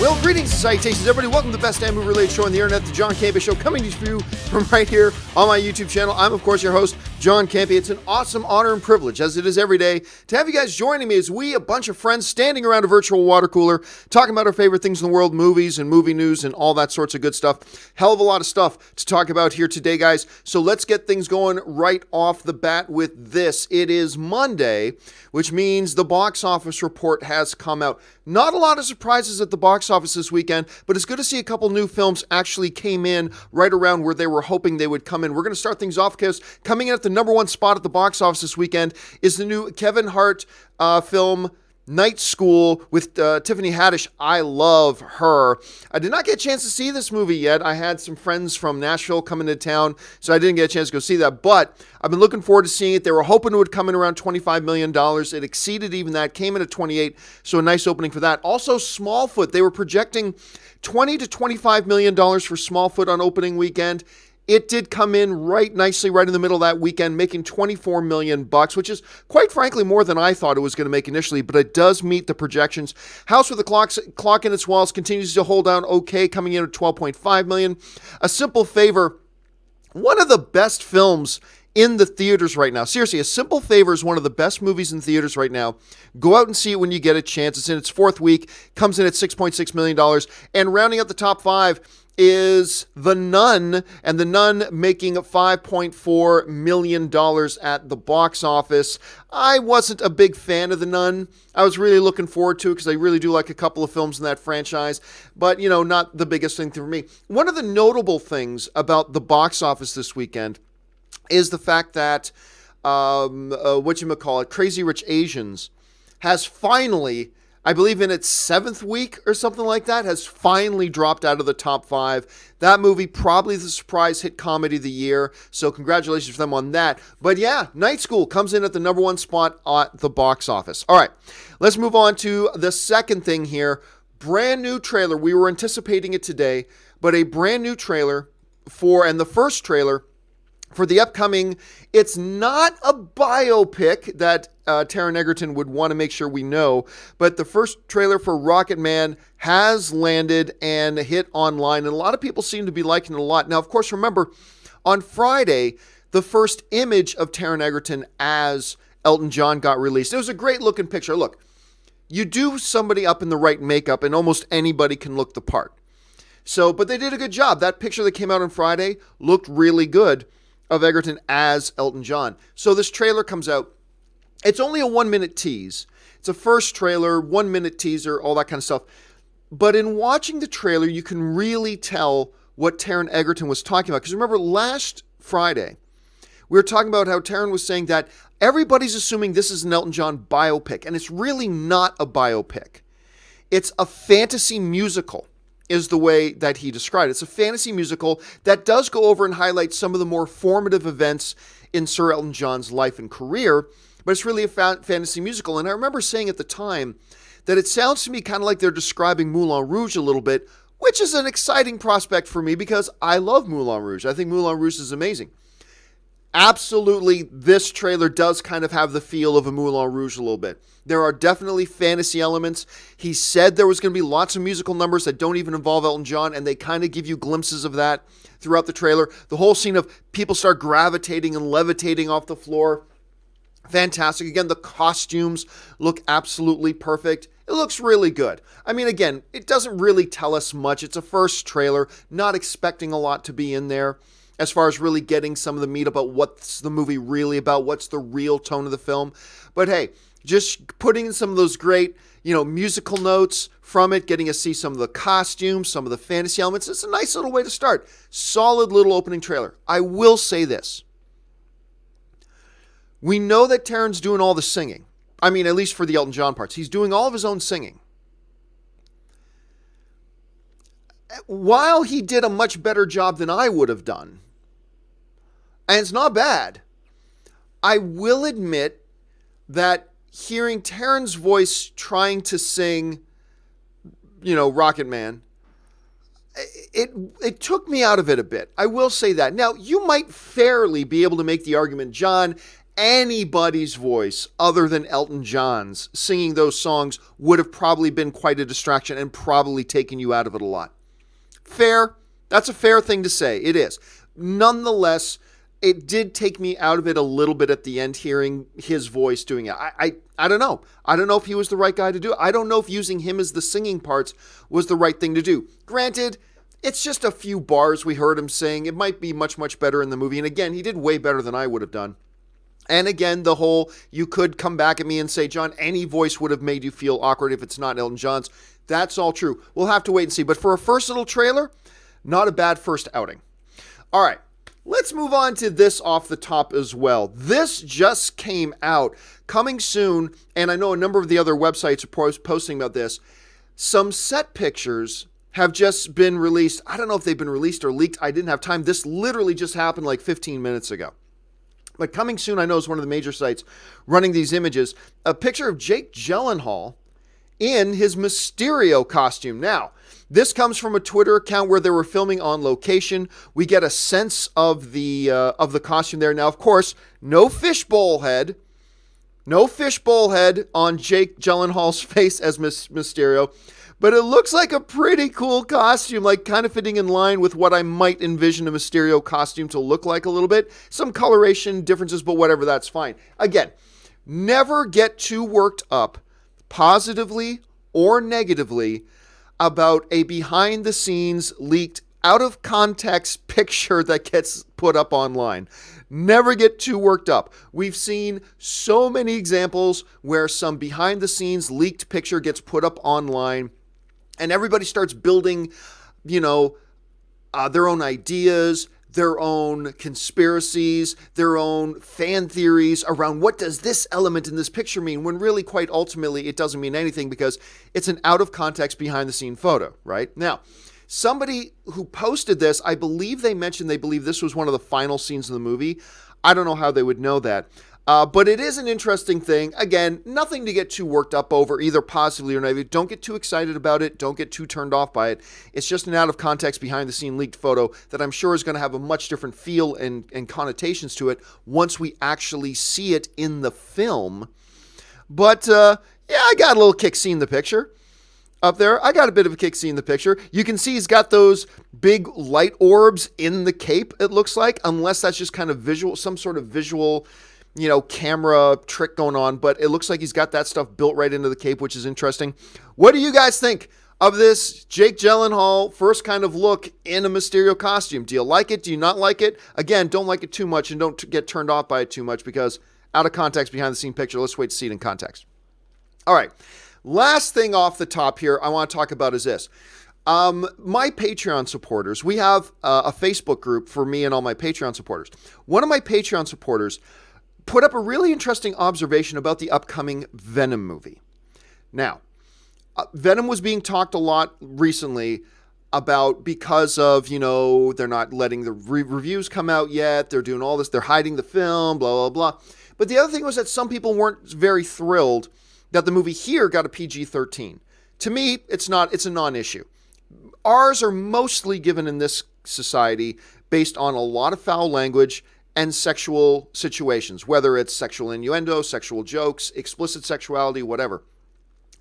Well, greetings and salutations, everybody. Welcome to the best damn movie-related show on the internet, the John Campea Show, coming to you from right here on my YouTube channel. I'm, of course, your host, John Campea. It's an awesome honor and privilege, as it is every day, to have you guys joining me as we, a bunch of friends, standing around a virtual water cooler, talking about our favorite things in the world, movies and movie news and all that sorts of good stuff. Hell of a lot of stuff to talk about here today, guys. So let's get things going right off the bat with this. It is Monday, which means the box office report has come out. Not a lot of surprises at the box office this weekend, but it's good to see a couple new films actually came in right around where they were hoping they would come in. We're going to start things off because coming in at the number one spot at the box office this weekend is the new Kevin Hart film, Night School, with Tiffany Haddish. I love her. I did not get a chance to see this movie yet. I had some friends from Nashville coming to town, so I didn't get a chance to go see that, but I've been looking forward to seeing it. They were hoping it would come in around $25 million. It exceeded even that, came in at 28, so a nice opening for that. Also, Smallfoot, they were projecting $20 to $25 million for Smallfoot on opening weekend. It did come in right nicely, right in the middle of that weekend, making $24 million, which is quite frankly more than I thought it was going to make initially, but it does meet the projections. House with a Clock in Its Walls continues to hold down okay, coming in at $12.5 million. A Simple Favor, one of the best films in the theaters right now. Seriously, A Simple Favor is one of the best movies in theaters right now. Go out and see it when you get a chance. It's in its fourth week, comes in at $6.6 million, and rounding out the top five is The Nun, and The Nun making $5.4 million at the box office. I wasn't a big fan of The Nun. I was really looking forward to it because I really do like a couple of films in that franchise, but, you know, not the biggest thing for me. One of the notable things about the box office this weekend is the fact that, Crazy Rich Asians has finally, I believe in its seventh week or something like that, has finally dropped out of the top five. That movie, probably the surprise hit comedy of the year, so congratulations to them on that. But yeah, Night School comes in at the number one spot at the box office. All right, let's move on to the second thing here. Brand new trailer. We were anticipating it today, but a brand new trailer and the first trailer for the upcoming, it's not a biopic that Taron Egerton would want to make sure we know, but the first trailer for Rocketman has landed and hit online, and a lot of people seem to be liking it a lot. Now, of course, remember, on Friday, the first image of Taron Egerton as Elton John got released. It was a great-looking picture. Look, you do somebody up in the right makeup, and almost anybody can look the part. So, but they did a good job. That picture that came out on Friday looked really good of Egerton as Elton John. So this trailer comes out. It's only a 1-minute tease. It's a first trailer, 1-minute teaser, all that kind of stuff. But in watching the trailer, you can really tell what Taron Egerton was talking about. Because remember, last Friday, we were talking about how Taron was saying that everybody's assuming this is an Elton John biopic. And it's really not a biopic. It's a fantasy musical, is the way that he described it. It's a fantasy musical that does go over and highlight some of the more formative events in Sir Elton John's life and career, but it's really a fantasy musical. And I remember saying at the time that it sounds to me kind of like they're describing Moulin Rouge a little bit, which is an exciting prospect for me because I love Moulin Rouge. I think Moulin Rouge is amazing. Absolutely, this trailer does kind of have the feel of a Moulin Rouge a little bit. There are definitely fantasy elements. He said there was going to be lots of musical numbers that don't even involve Elton John, and they kind of give you glimpses of that throughout the trailer. The whole scene of people start gravitating and levitating off the floor. Fantastic. Again, the costumes look absolutely perfect. It looks really good. I mean, again, it doesn't really tell us much. It's a first trailer, not expecting a lot to be in there as far as really getting some of the meat about what's the movie really about, what's the real tone of the film. But hey, just putting in some of those great, musical notes from it, getting to see some of the costumes, some of the fantasy elements. It's a nice little way to start. Solid little opening trailer. I will say this. We know that Taron's doing all the singing. I mean, at least for the Elton John parts. He's doing all of his own singing. While he did a much better job than I would have done, and it's not bad, I will admit that hearing Taron's voice trying to sing, Rocketman, it took me out of it a bit. I will say that. Now, you might fairly be able to make the argument, John, anybody's voice other than Elton John's singing those songs would have probably been quite a distraction and probably taken you out of it a lot. Fair. That's a fair thing to say. It is. Nonetheless, it did take me out of it a little bit at the end, hearing his voice doing it. I don't know. I don't know if he was the right guy to do it. I don't know if using him as the singing parts was the right thing to do. Granted, it's just a few bars we heard him sing. It might be much, much better in the movie. And again, he did way better than I would have done. And again, the whole, you could come back at me and say, John, any voice would have made you feel awkward if it's not Elton John's. That's all true. We'll have to wait and see. But for a first little trailer, not a bad first outing. All right, let's move on to this off the top as well. This just came out, coming soon, and I know a number of the other websites are posting about this. Some set pictures have just been released. I don't know if they've been released or leaked. I didn't have time. This literally just happened like 15 minutes ago. But coming soon, I know, is one of the major sites running these images. A picture of Jake Gyllenhaal in his Mysterio costume. Now, this comes from a Twitter account where they were filming on location. We get a sense of the costume there. Now, of course, no fishbowl head. No fishbowl head on Jake Gyllenhaal's face as Mysterio. But it looks like a pretty cool costume, like kind of fitting in line with what I might envision a Mysterio costume to look like a little bit. Some coloration differences, but whatever, that's fine. Again, never get too worked up, positively or negatively, about a behind-the-scenes leaked, out-of-context picture that gets put up online. Never get too worked up. We've seen so many examples where some behind-the-scenes leaked picture gets put up online, and everybody starts building, their own ideas, their own conspiracies, their own fan theories around what does this element in this picture mean, when really, quite ultimately, it doesn't mean anything because it's an out-of-context behind-the-scene photo, right? Now, somebody who posted this, I believe they mentioned they believe this was one of the final scenes in the movie. I don't know how they would know that. But it is an interesting thing. Again, nothing to get too worked up over, either positively or negatively. Don't get too excited about it. Don't get too turned off by it. It's just an out-of-context, behind-the-scene leaked photo that I'm sure is going to have a much different feel and connotations to it once we actually see it in the film. But, I got a little kick seeing the picture up there. I got a bit of a kick seeing the picture. You can see he's got those big light orbs in the cape, it looks like, unless that's just kind of visual, some sort of visual camera trick going on, but it looks like he's got that stuff built right into the cape, which is interesting. What do you guys think of this Jake Gyllenhaal first kind of look in a Mysterio costume? Do you like it? Do you not like it? Again, don't like it too much and don't get turned off by it too much because out of context, behind the scene picture. Let's wait to see it in context. All right. Last thing off the top here I want to talk about is this. My Patreon supporters, we have a Facebook group for me and all my Patreon supporters. One of my Patreon supporters put up a really interesting observation about the upcoming Venom movie. Now, Venom was being talked a lot recently about because of, they're not letting the reviews come out yet. They're doing all this. They're hiding the film, blah, blah, blah. But the other thing was that some people weren't very thrilled that the movie here got a PG-13. To me, it's a non-issue. Ours are mostly given in this society based on a lot of foul language and sexual situations, whether it's sexual innuendo, sexual jokes, explicit sexuality, whatever.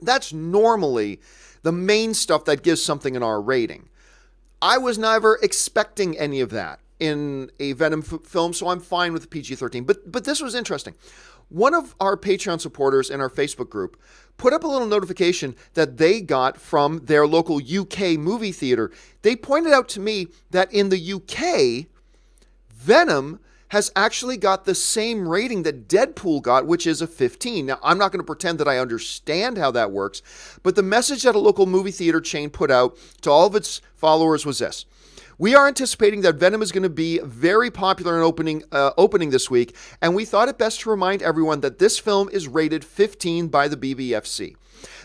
That's normally the main stuff that gives something an R rating. I was never expecting any of that in a Venom film, so I'm fine with the PG-13. But this was interesting. One of our Patreon supporters in our Facebook group put up a little notification that they got from their local UK movie theater. They pointed out to me that in the UK, Venom has actually got the same rating that Deadpool got, which is a 15. Now, I'm not going to pretend that I understand how that works, but the message that a local movie theater chain put out to all of its followers was this. We are anticipating that Venom is going to be very popular in opening this week, and we thought it best to remind everyone that this film is rated 15 by the BBFC.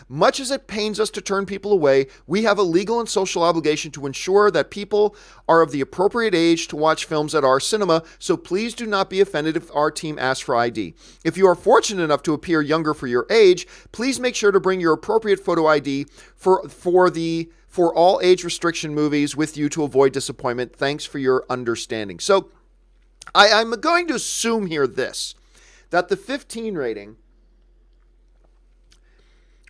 Much as it pains us to turn people away, we have a legal and social obligation to ensure that people are of the appropriate age to watch films at our cinema, so please do not be offended if our team asks for ID. If you are fortunate enough to appear younger for your age, please make sure to bring your appropriate photo ID for the for all age restriction movies with you to avoid disappointment. Thanks for your understanding. So I'm going to assume here that the 15 rating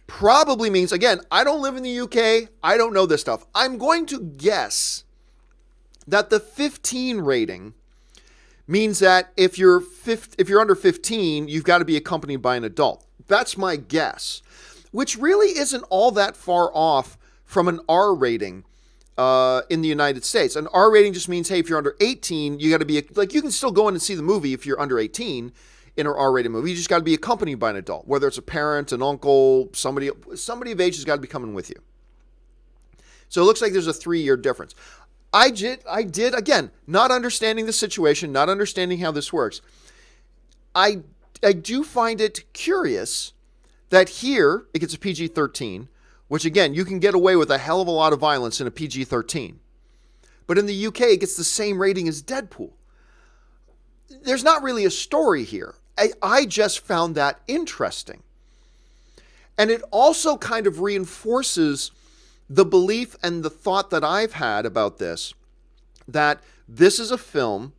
probably means, again, I don't live in the UK. I don't know this stuff. I'm going to guess that the 15 rating means that if you're under 15, you've got to be accompanied by an adult. That's my guess, which really isn't all that far off from an R rating in the United States. An R rating just means, hey, if you're under 18, you got to be, like, you can still go in and see the movie if you're under 18 in an R-rated movie. You just got to be accompanied by an adult, whether it's a parent, an uncle, somebody of age has got to be coming with you. So it looks like there's a 3-year difference. I did, again, not understanding the situation, not understanding how this works. I do find it curious that here it gets a PG-13, which, again, you can get away with a hell of a lot of violence in a PG-13. But in the UK, it gets the same rating as Deadpool. There's not really a story here. I just found that interesting. And it also kind of reinforces the belief and the thought that I've had about this, that this is a film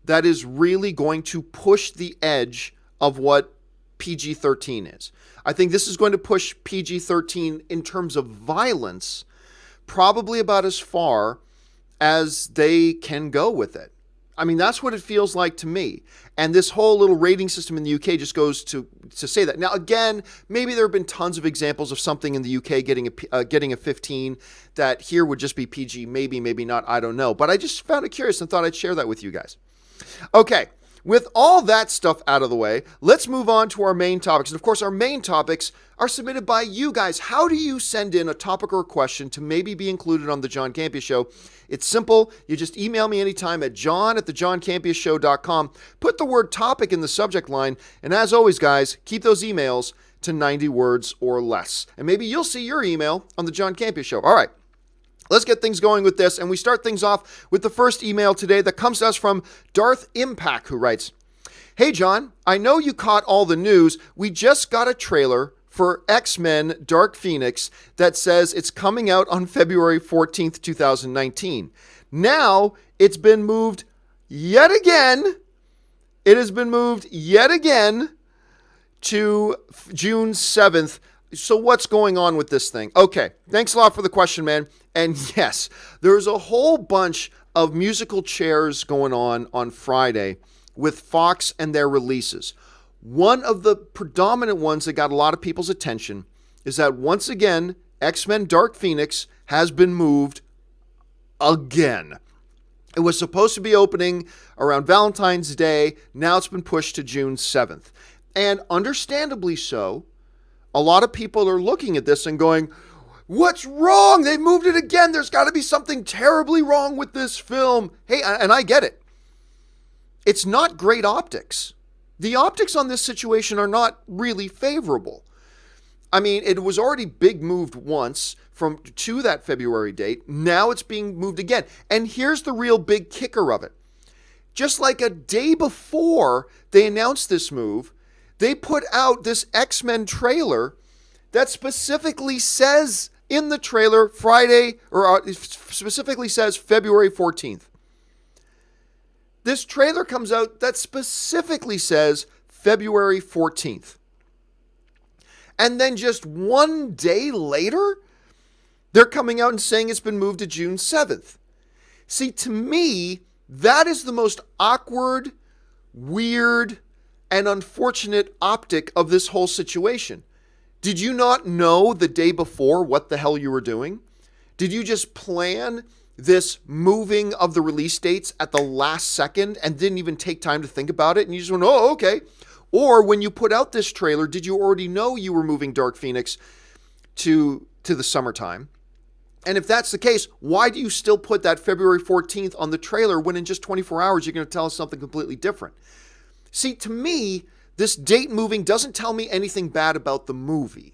that is really going to push the edge of what PG-13 is. I think this is going to push PG-13 in terms of violence probably about as far as they can go with it. I mean, that's what it feels like to me. And this whole little rating system in the UK just goes to say that. Now, again, maybe there have been tons of examples of something in the UK getting a 15 that here would just be PG. Maybe, maybe not. I don't know. But I just found it curious and thought I'd share that with you guys. Okay. With all that stuff out of the way, let's move on to our main topics. And of course, our main topics are submitted by you guys. How do you send in a topic or a question to maybe be included on the John Campea Show? It's simple. You just email me anytime at john@thejohncampeashow.com. Put the word topic in the subject line. And as always, guys, keep those emails to 90 words or less. And maybe you'll see your email on the John Campea Show. All right. Let's get things going with this, and we start things off with the first email today that comes to us from Darth Impact, who writes, "Hey, John, I know you caught all the news. We just got a trailer for X-Men Dark Phoenix that says it's coming out on February 14th, 2019. Now, it's been moved yet again. It has been moved yet again to June 7th. So what's going on with this thing?" Okay, thanks a lot for the question, man. And yes, there's a whole bunch of musical chairs going on Friday with Fox and their releases. One of the predominant ones that got a lot of people's attention is that once again, X-Men Dark Phoenix has been moved again. It was supposed to be opening around Valentine's Day. Now it's been pushed to June 7th. And understandably so, a lot of people are looking at this and going, what's wrong? They moved it again. There's got to be something terribly wrong with this film. Hey, and I get it. It's not great optics. The optics on this situation are not really favorable. I mean, it was already big moved once to that February date. Now it's being moved again. And here's the real big kicker of it. Just like a day before they announced this move, they put out this X-Men trailer that specifically says in the trailer Friday, or specifically says February 14th. This trailer comes out that specifically says February 14th. And then just one day later, they're coming out and saying it's been moved to June 7th. See, to me, that is the most awkward, weird, and unfortunate optic of this whole situation. Did you not know the day before what the hell you were doing? Did you just plan this moving of the release dates at the last second and didn't even take time to think about it? And you just went, oh, okay. Or when you put out this trailer, did you already know you were moving Dark Phoenix to the summertime? And if that's the case, why do you still put that February 14th on the trailer when in just 24 hours you're going to tell us something completely different? See, to me, this date moving doesn't tell me anything bad about the movie.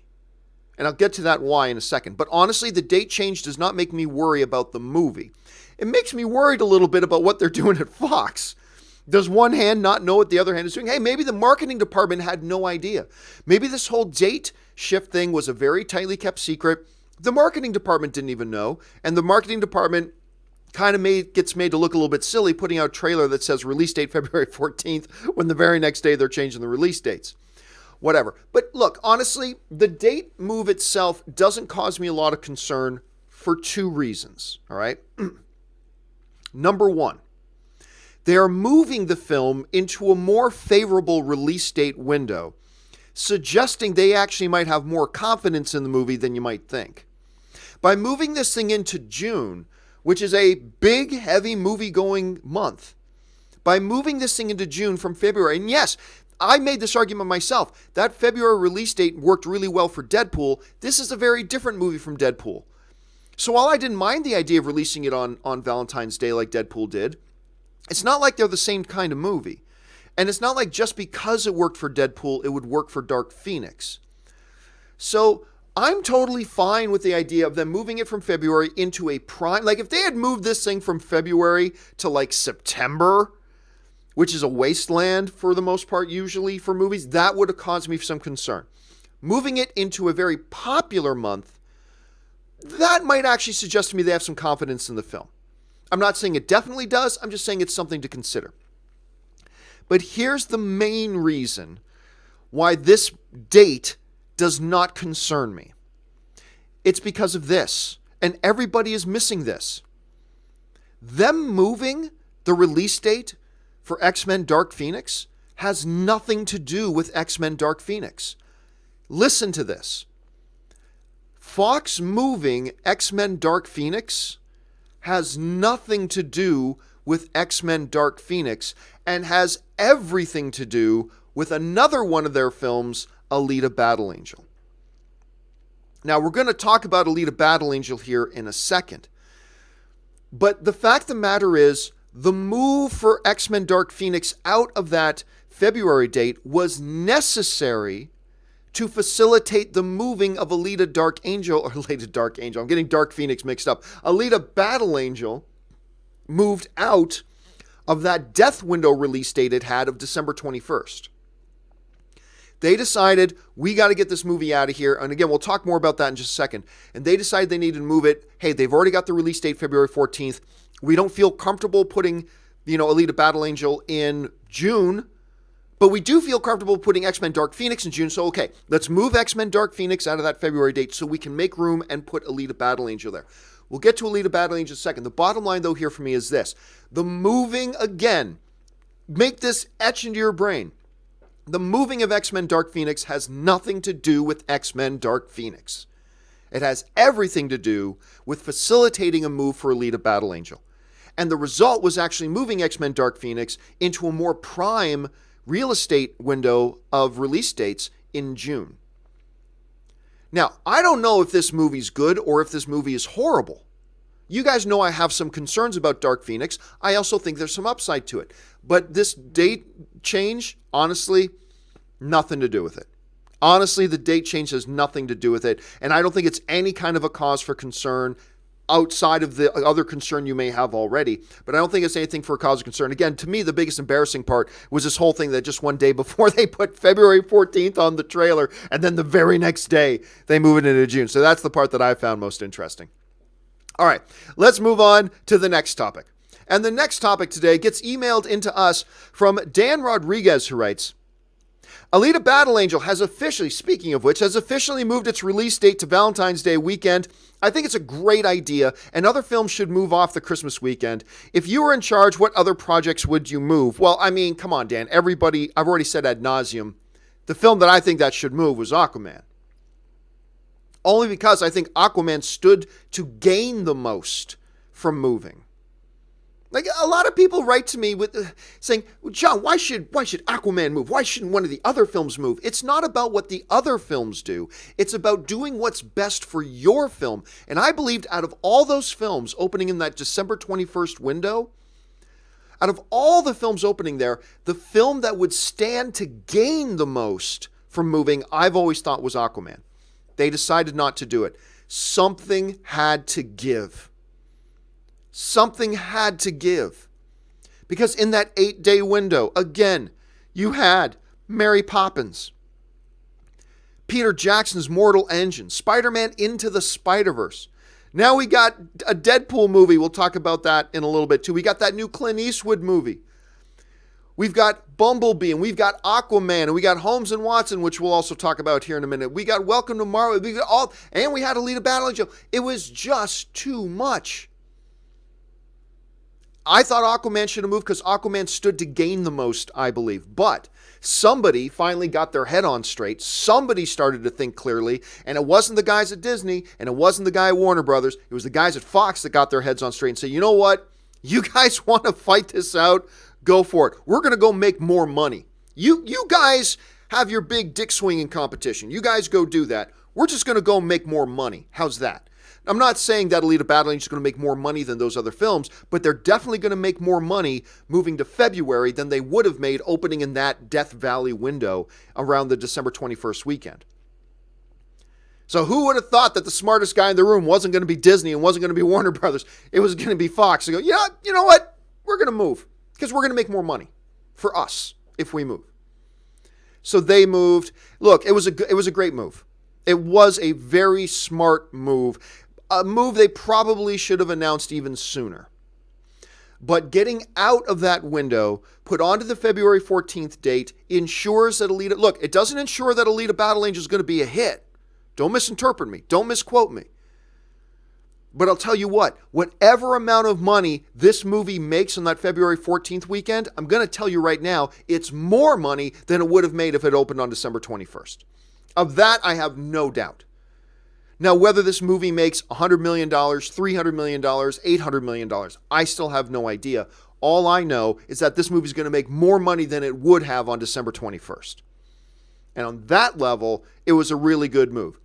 And I'll get to that why in a second. But honestly, the date change does not make me worry about the movie. It makes me worried a little bit about what they're doing at Fox. Does one hand not know what the other hand is doing? Hey, maybe the marketing department had no idea. Maybe this whole date shift thing was a very tightly kept secret, The marketing department didn't even know, and the marketing department kind of gets made to look a little bit silly, putting out a trailer that says release date February 14th, when the very next day they're changing the release dates. Whatever. But look, honestly, the date move itself doesn't cause me a lot of concern for two reasons, all right? Number one, they are moving the film into a more favorable release date window, suggesting they actually might have more confidence in the movie than you might think. By moving this thing into June, which is a big, heavy movie-going month, by moving this thing into June from February, and yes, I made this argument myself. That February release date worked really well for Deadpool. This is a very different movie from Deadpool. So while I didn't mind the idea of releasing it on Valentine's Day like Deadpool did, it's not like they're the same kind of movie. And it's not like just because it worked for Deadpool, it would work for Dark Phoenix. So I'm totally fine with the idea of them moving it from February into a prime. Like if they had moved this thing from February to like September, which is a wasteland for the most part usually for movies, that would have caused me some concern. Moving it into a very popular month, that might actually suggest to me they have some confidence in the film. I'm not saying it definitely does, I'm just saying it's something to consider. But here's the main reason why this date does not concern me. It's because of this, and everybody is missing this. Them moving the release date for X-Men Dark Phoenix has nothing to do with X-Men Dark Phoenix. Listen to this. Fox moving X-Men Dark Phoenix has nothing to do with X-Men Dark Phoenix and has everything to do with another one of their films, Alita Battle Angel. Now, we're going to talk about Alita Battle Angel here in a second. But the fact of the matter is, the move for X-Men Dark Phoenix out of that February date was necessary to facilitate the moving of Alita Dark Angel, or Alita Dark Angel, I'm getting Dark Phoenix mixed up. Alita Battle Angel moved out of that death window release date it had of December 21st. They decided, we got to get this movie out of here. And again, we'll talk more about that in just a second. And they decided they needed to move it. Hey, they've already got the release date February 14th. We don't feel comfortable putting, Alita Battle Angel in June, but we do feel comfortable putting X-Men Dark Phoenix in June. So, okay, let's move X-Men Dark Phoenix out of that February date so we can make room and put Alita Battle Angel there. We'll get to Alita Battle Angel in a second. The bottom line, though, here for me is this. The moving, again, make this etch into your brain. The moving of X-Men Dark Phoenix has nothing to do with X-Men Dark Phoenix. It has everything to do with facilitating a move for Alita Battle Angel. And the result was actually moving X-Men Dark Phoenix into a more prime real estate window of release dates in June. Now, I don't know if this movie's good or if this movie is horrible. You guys know I have some concerns about Dark Phoenix. I also think there's some upside to it. But this date change, honestly, nothing to do with it. Honestly, the date change has nothing to do with it. And I don't think it's any kind of a cause for concern outside of the other concern you may have already. But I don't think it's anything for a cause of concern. Again, to me, the biggest embarrassing part was this whole thing that just one day before they put February 14th on the trailer, and then the very next day they move it into June. So that's the part that I found most interesting. All right, let's move on to the next topic. And the next topic today gets emailed into us from Dan Rodriguez, who writes, Alita Battle Angel has officially, speaking of which, has officially moved its release date to Valentine's Day weekend. I think it's a great idea, and other films should move off the Christmas weekend. If you were in charge, what other projects would you move? Well, I mean, come on, Dan. Everybody, I've already said ad nauseum, the film that I think that should move was Aquaman. Only because I think Aquaman stood to gain the most from moving. Like, a lot of people write to me with saying, John, why should Aquaman move? Why shouldn't one of the other films move? It's not about what the other films do. It's about doing what's best for your film. And I believed out of all those films opening in that December 21st window, out of all the films opening there, the film that would stand to gain the most from moving, I've always thought was Aquaman. They decided not to do it. Something had to give. Something had to give. Because in that 8-day window, again, you had Mary Poppins. Peter Jackson's Mortal Engine, Spider-Man Into the Spider-Verse. Now we got a Deadpool movie. We'll talk about that in a little bit too. We got that new Clint Eastwood movie. We've got Bumblebee, and we've got Aquaman, and we got Holmes and Watson, which we'll also talk about here in a minute. We got Welcome to Marvel. We got all, and we had Alita Battle Angel. It was just too much. I thought Aquaman should have moved because Aquaman stood to gain the most, I believe. But somebody finally got their head on straight. Somebody started to think clearly, and it wasn't the guys at Disney, and it wasn't the guy at Warner Brothers. It was the guys at Fox that got their heads on straight and said, you know what? You guys want to fight this out? Go for it. We're going to go make more money. You guys have your big dick swinging competition. You guys go do that. We're just going to go make more money. How's that? I'm not saying that Alita Battle Angel is going to make more money than those other films, but they're definitely going to make more money moving to February than they would have made opening in that Death Valley window around the December 21st weekend. So who would have thought that the smartest guy in the room wasn't going to be Disney and wasn't going to be Warner Brothers? It was going to be Fox. They go, yeah, you know what? We're going to move because we're going to make more money for us if we move. So they moved. Look, it was a great move. It was a very smart move. A move they probably should have announced even sooner. But getting out of that window, put onto the February 14th date, ensures that Alita... Look, it doesn't ensure that Alita Battle Angel is going to be a hit. Don't misinterpret me. Don't misquote me. But I'll tell you what, whatever amount of money this movie makes on that February 14th weekend, I'm going to tell you right now, it's more money than it would have made if it opened on December 21st. Of that, I have no doubt. Now, whether this movie makes $100 million, $300 million, $800 million, I still have no idea. All I know is that this movie is going to make more money than it would have on December 21st. And on that level, it was a really good move.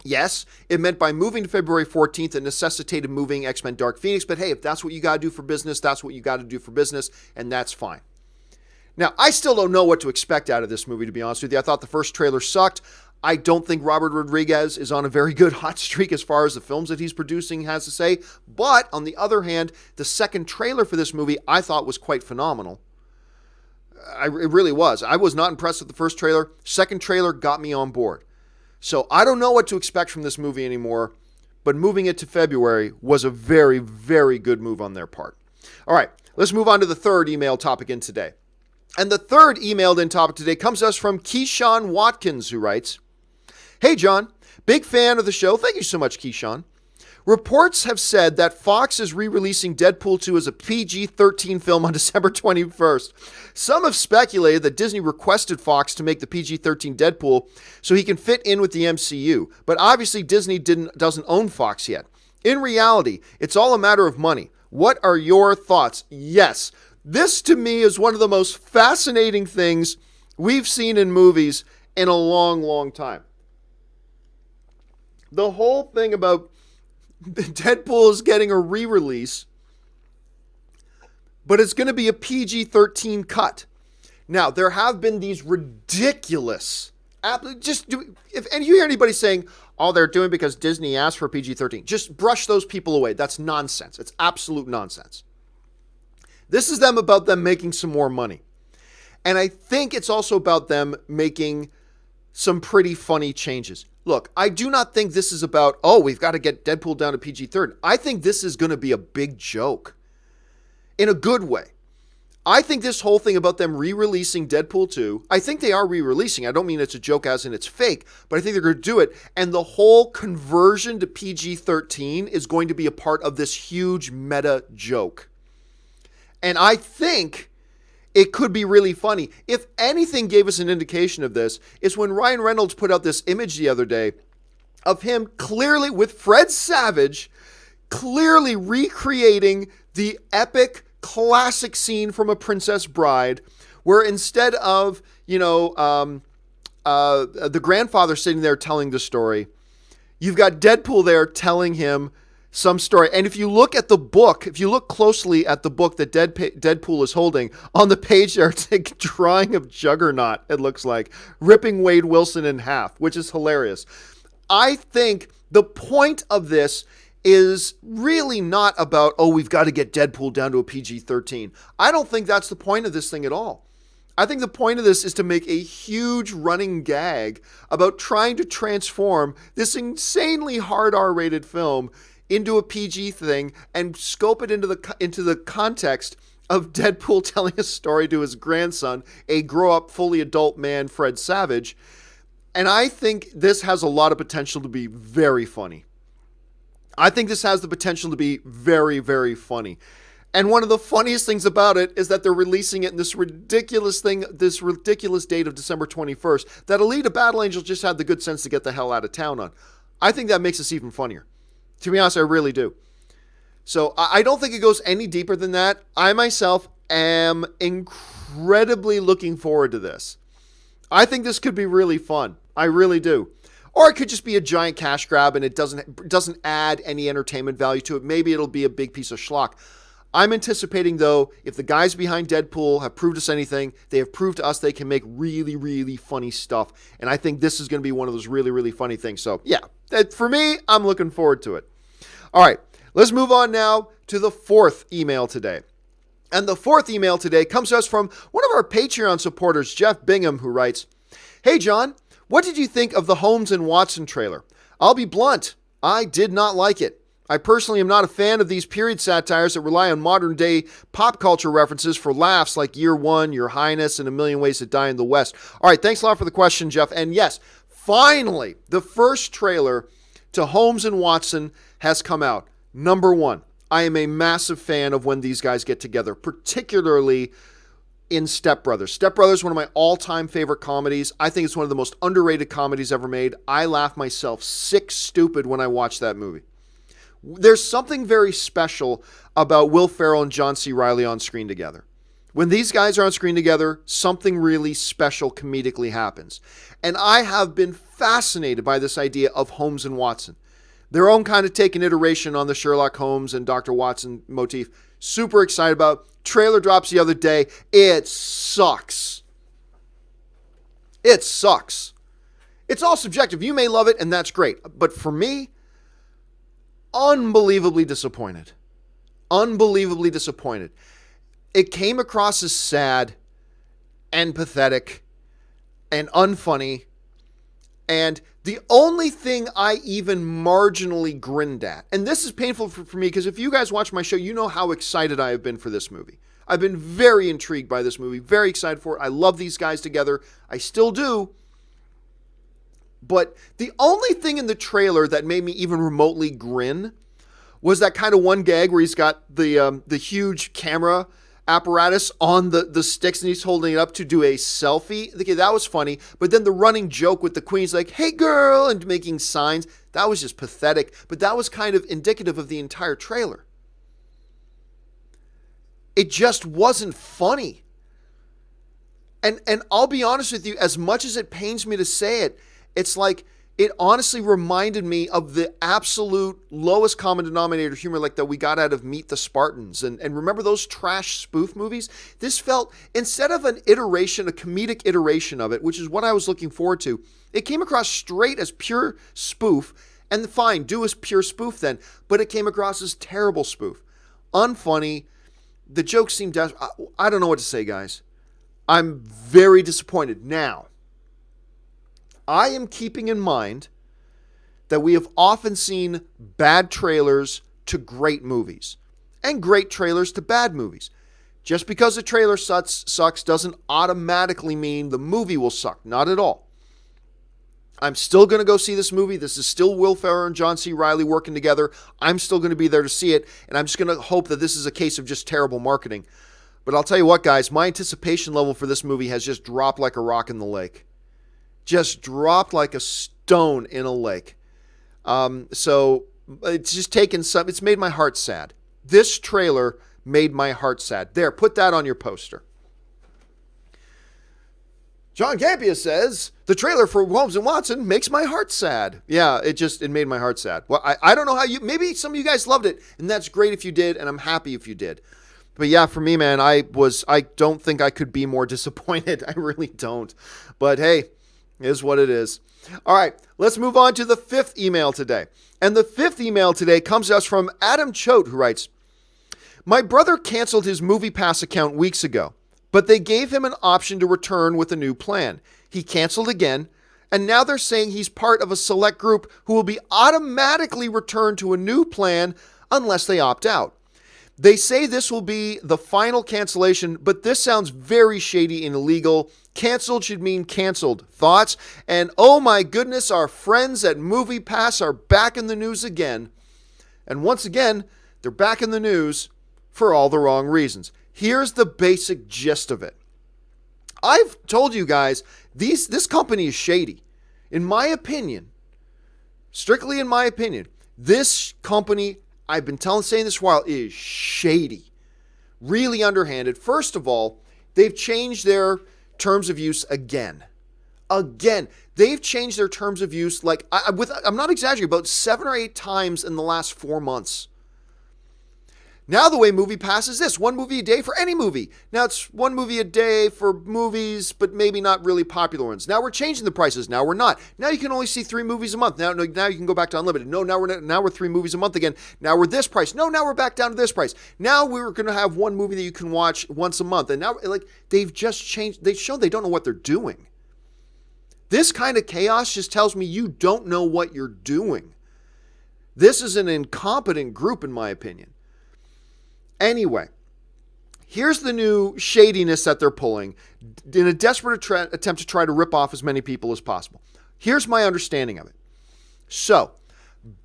Yes, it meant by moving to February 14th, it necessitated moving X-Men Dark Phoenix, but hey, if that's what you got to do for business, that's what you got to do for business, and that's fine. Now, I still don't know what to expect out of this movie, to be honest with you. I thought the first trailer sucked. I don't think Robert Rodriguez is on a very good hot streak as far as the films that he's producing has to say. But on the other hand, the second trailer for this movie I thought was quite phenomenal. It really was. I was not impressed with the first trailer. Second trailer got me on board. So I don't know what to expect from this movie anymore, but moving it to February was a very, very good move on their part. All right, let's move on to the third email topic in today. And the third emailed in topic today comes to us from Keyshawn Watkins, who writes, "Hey, John, big fan of the show. Thank you so much, Keyshawn. Reports have said that Fox is re-releasing Deadpool 2 as a PG-13 film on December 21st. Some have speculated that Disney requested Fox to make the PG-13 Deadpool so he can fit in with the MCU, but obviously Disney doesn't own Fox yet. In reality, it's all a matter of money. What are your thoughts?" Yes, this to me is one of the most fascinating things we've seen in movies in a long, long time. The whole thing about Deadpool is getting a re-release, but it's going to be a PG-13 cut. Now, there have been these ridiculous... if you hear anybody saying, oh, they're doing because Disney asked for PG-13, just brush those people away. That's nonsense. It's absolute nonsense. This is about them making some more money. And I think it's also about them making some pretty funny changes. Look, I do not think this is about, oh, we've got to get Deadpool down to PG-13. I think this is going to be a big joke in a good way. I think this whole thing about them re-releasing Deadpool 2, I think they are re-releasing. I don't mean it's a joke as in it's fake, but I think they're going to do it. And the whole conversion to PG-13 is going to be a part of this huge meta joke. And I think it could be really funny. If anything gave us an indication of this, is when Ryan Reynolds put out this image the other day of him clearly, with Fred Savage, clearly recreating the epic classic scene from A Princess Bride, where instead of, the grandfather sitting there telling the story, you've got Deadpool there telling him some story. And if you look at the book, if you look closely at the book that Deadpool is holding, on the page there, it's a drawing of Juggernaut, it looks like, ripping Wade Wilson in half, which is hilarious. I think the point of this is really not about, oh, we've got to get Deadpool down to a PG-13. I don't think that's the point of this thing at all. I think the point of this is to make a huge running gag about trying to transform this insanely hard R-rated film into a PG thing and scope it into the context of Deadpool telling a story to his grandson, a grow-up, fully adult man, Fred Savage. And I think this has a lot of potential to be very funny. I think this has the potential to be very, very funny. And one of the funniest things about it is that they're releasing it in this ridiculous date of December 21st that Alita Battle Angel just had the good sense to get the hell out of town on. I think that makes this even funnier. To be honest, I really do. So I don't think it goes any deeper than that. I myself am incredibly looking forward to this. I think this could be really fun. I really do. Or it could just be a giant cash grab and it doesn't add any entertainment value to it. Maybe it'll be a big piece of schlock. I'm anticipating, though, if the guys behind Deadpool have proved us anything, they have proved to us they can make really, really funny stuff. And I think this is going to be one of those really, really funny things. So, yeah, for me, I'm looking forward to it. All right, let's move on now to the fourth email today. And the fourth email today comes to us from one of our Patreon supporters, Jeff Bingham, who writes, "Hey, John, what did you think of the Holmes and Watson trailer? I'll be blunt, I did not like it. I personally am not a fan of these period satires that rely on modern day pop culture references for laughs like Year One, Your Highness, and A Million Ways to Die in the West." All right, thanks a lot for the question, Jeff. And yes, finally, the first trailer to Holmes and Watson has come out. Number one, I am a massive fan of when these guys get together, particularly in Step Brothers. Step Brothers, one of my all-time favorite comedies. I think it's one of the most underrated comedies ever made. I laugh myself sick stupid when I watch that movie. There's something very special about Will Ferrell and John C. Reilly on screen together. When these guys are on screen together, something really special comedically happens. And I have been fascinated by this idea of Holmes and Watson. Their own kind of take an iteration on the Sherlock Holmes and Dr. Watson motif. Super excited about. Trailer drops the other day. It sucks. It sucks. It's all subjective. You may love it, and that's great. But for me, unbelievably disappointed. Unbelievably disappointed. It came across as sad and pathetic and unfunny. And the only thing I even marginally grinned at, and this is painful for me because if you guys watch my show, you know how excited I have been for this movie. I've been very intrigued by this movie, very excited for it. I love these guys together. I still do. But the only thing in the trailer that made me even remotely grin was that kind of one gag where he's got the huge camera apparatus on the sticks and he's holding it up to do a selfie. Okay, that was funny. But then the running joke with the queen's like, "Hey girl," and making signs. That was just pathetic. But that was kind of indicative of the entire trailer. It just wasn't funny. And I'll be honest with you, as much as it pains me to say it, it's like it honestly reminded me of the absolute lowest common denominator humor like that we got out of Meet the Spartans. And remember those trash spoof movies? This felt, instead of an iteration, a comedic iteration of it, which is what I was looking forward to, it came across straight as pure spoof. And fine, do as pure spoof then. But it came across as terrible spoof. Unfunny. The jokes seemed I don't know what to say, guys. I'm very disappointed. Now, I am keeping in mind that we have often seen bad trailers to great movies and great trailers to bad movies. Just because a trailer sucks doesn't automatically mean the movie will suck. Not at all. I'm still going to go see this movie. This is still Will Ferrell and John C. Reilly working together. I'm still going to be there to see it, and I'm just going to hope that this is a case of just terrible marketing. But I'll tell you what, guys, my anticipation level for this movie has just dropped like a rock in the lake. Just dropped like a stone in a lake. So it's just it's made my heart sad. This trailer made my heart sad. There, put that on your poster. John Campea says, the trailer for Holmes and Watson makes my heart sad. Yeah, it made my heart sad. Well, I don't know how maybe some of you guys loved it, and that's great if you did, and I'm happy if you did. But yeah, for me, man, I don't think I could be more disappointed. I really don't. But hey, is what it is. All right, let's move on to the fifth email today. And the fifth email today comes to us from Adam Choate, who writes, "My brother canceled his MoviePass account weeks ago. But they gave him an option to return with a new plan. He canceled again, and now they're saying he's part of a select group who will be automatically returned to a new plan unless they opt out. They say this will be the final cancellation, but this sounds very shady and illegal. Canceled should mean canceled. Thoughts? And oh my goodness, our friends at MoviePass are back in the news again. And once again, they're back in the news for all the wrong reasons. Here's the basic gist of it. I've told you guys, this company is shady. In my opinion, strictly in my opinion, this company, I've been saying this for a while, is shady. Really underhanded. First of all, they've changed their terms of use again. They've changed their terms of use I'm not exaggerating, about 7 or 8 times in the last 4 months. Now the way MoviePass is this: 1 movie a day for any movie. Now it's 1 movie a day for movies, but maybe not really popular ones. Now we're changing the prices. Now we're not. Now you can only see 3 movies a month. Now you can go back to unlimited. No, now we're 3 movies a month again. Now we're this price. No, now we're back down to this price. Now we're going to have 1 movie that you can watch once a month. And now they've just changed. They've shown they don't know what they're doing. This kind of chaos just tells me you don't know what you're doing. This is an incompetent group, in my opinion. Anyway, here's the new shadiness that they're pulling in a desperate attempt to try to rip off as many people as possible. Here's my understanding of it. So,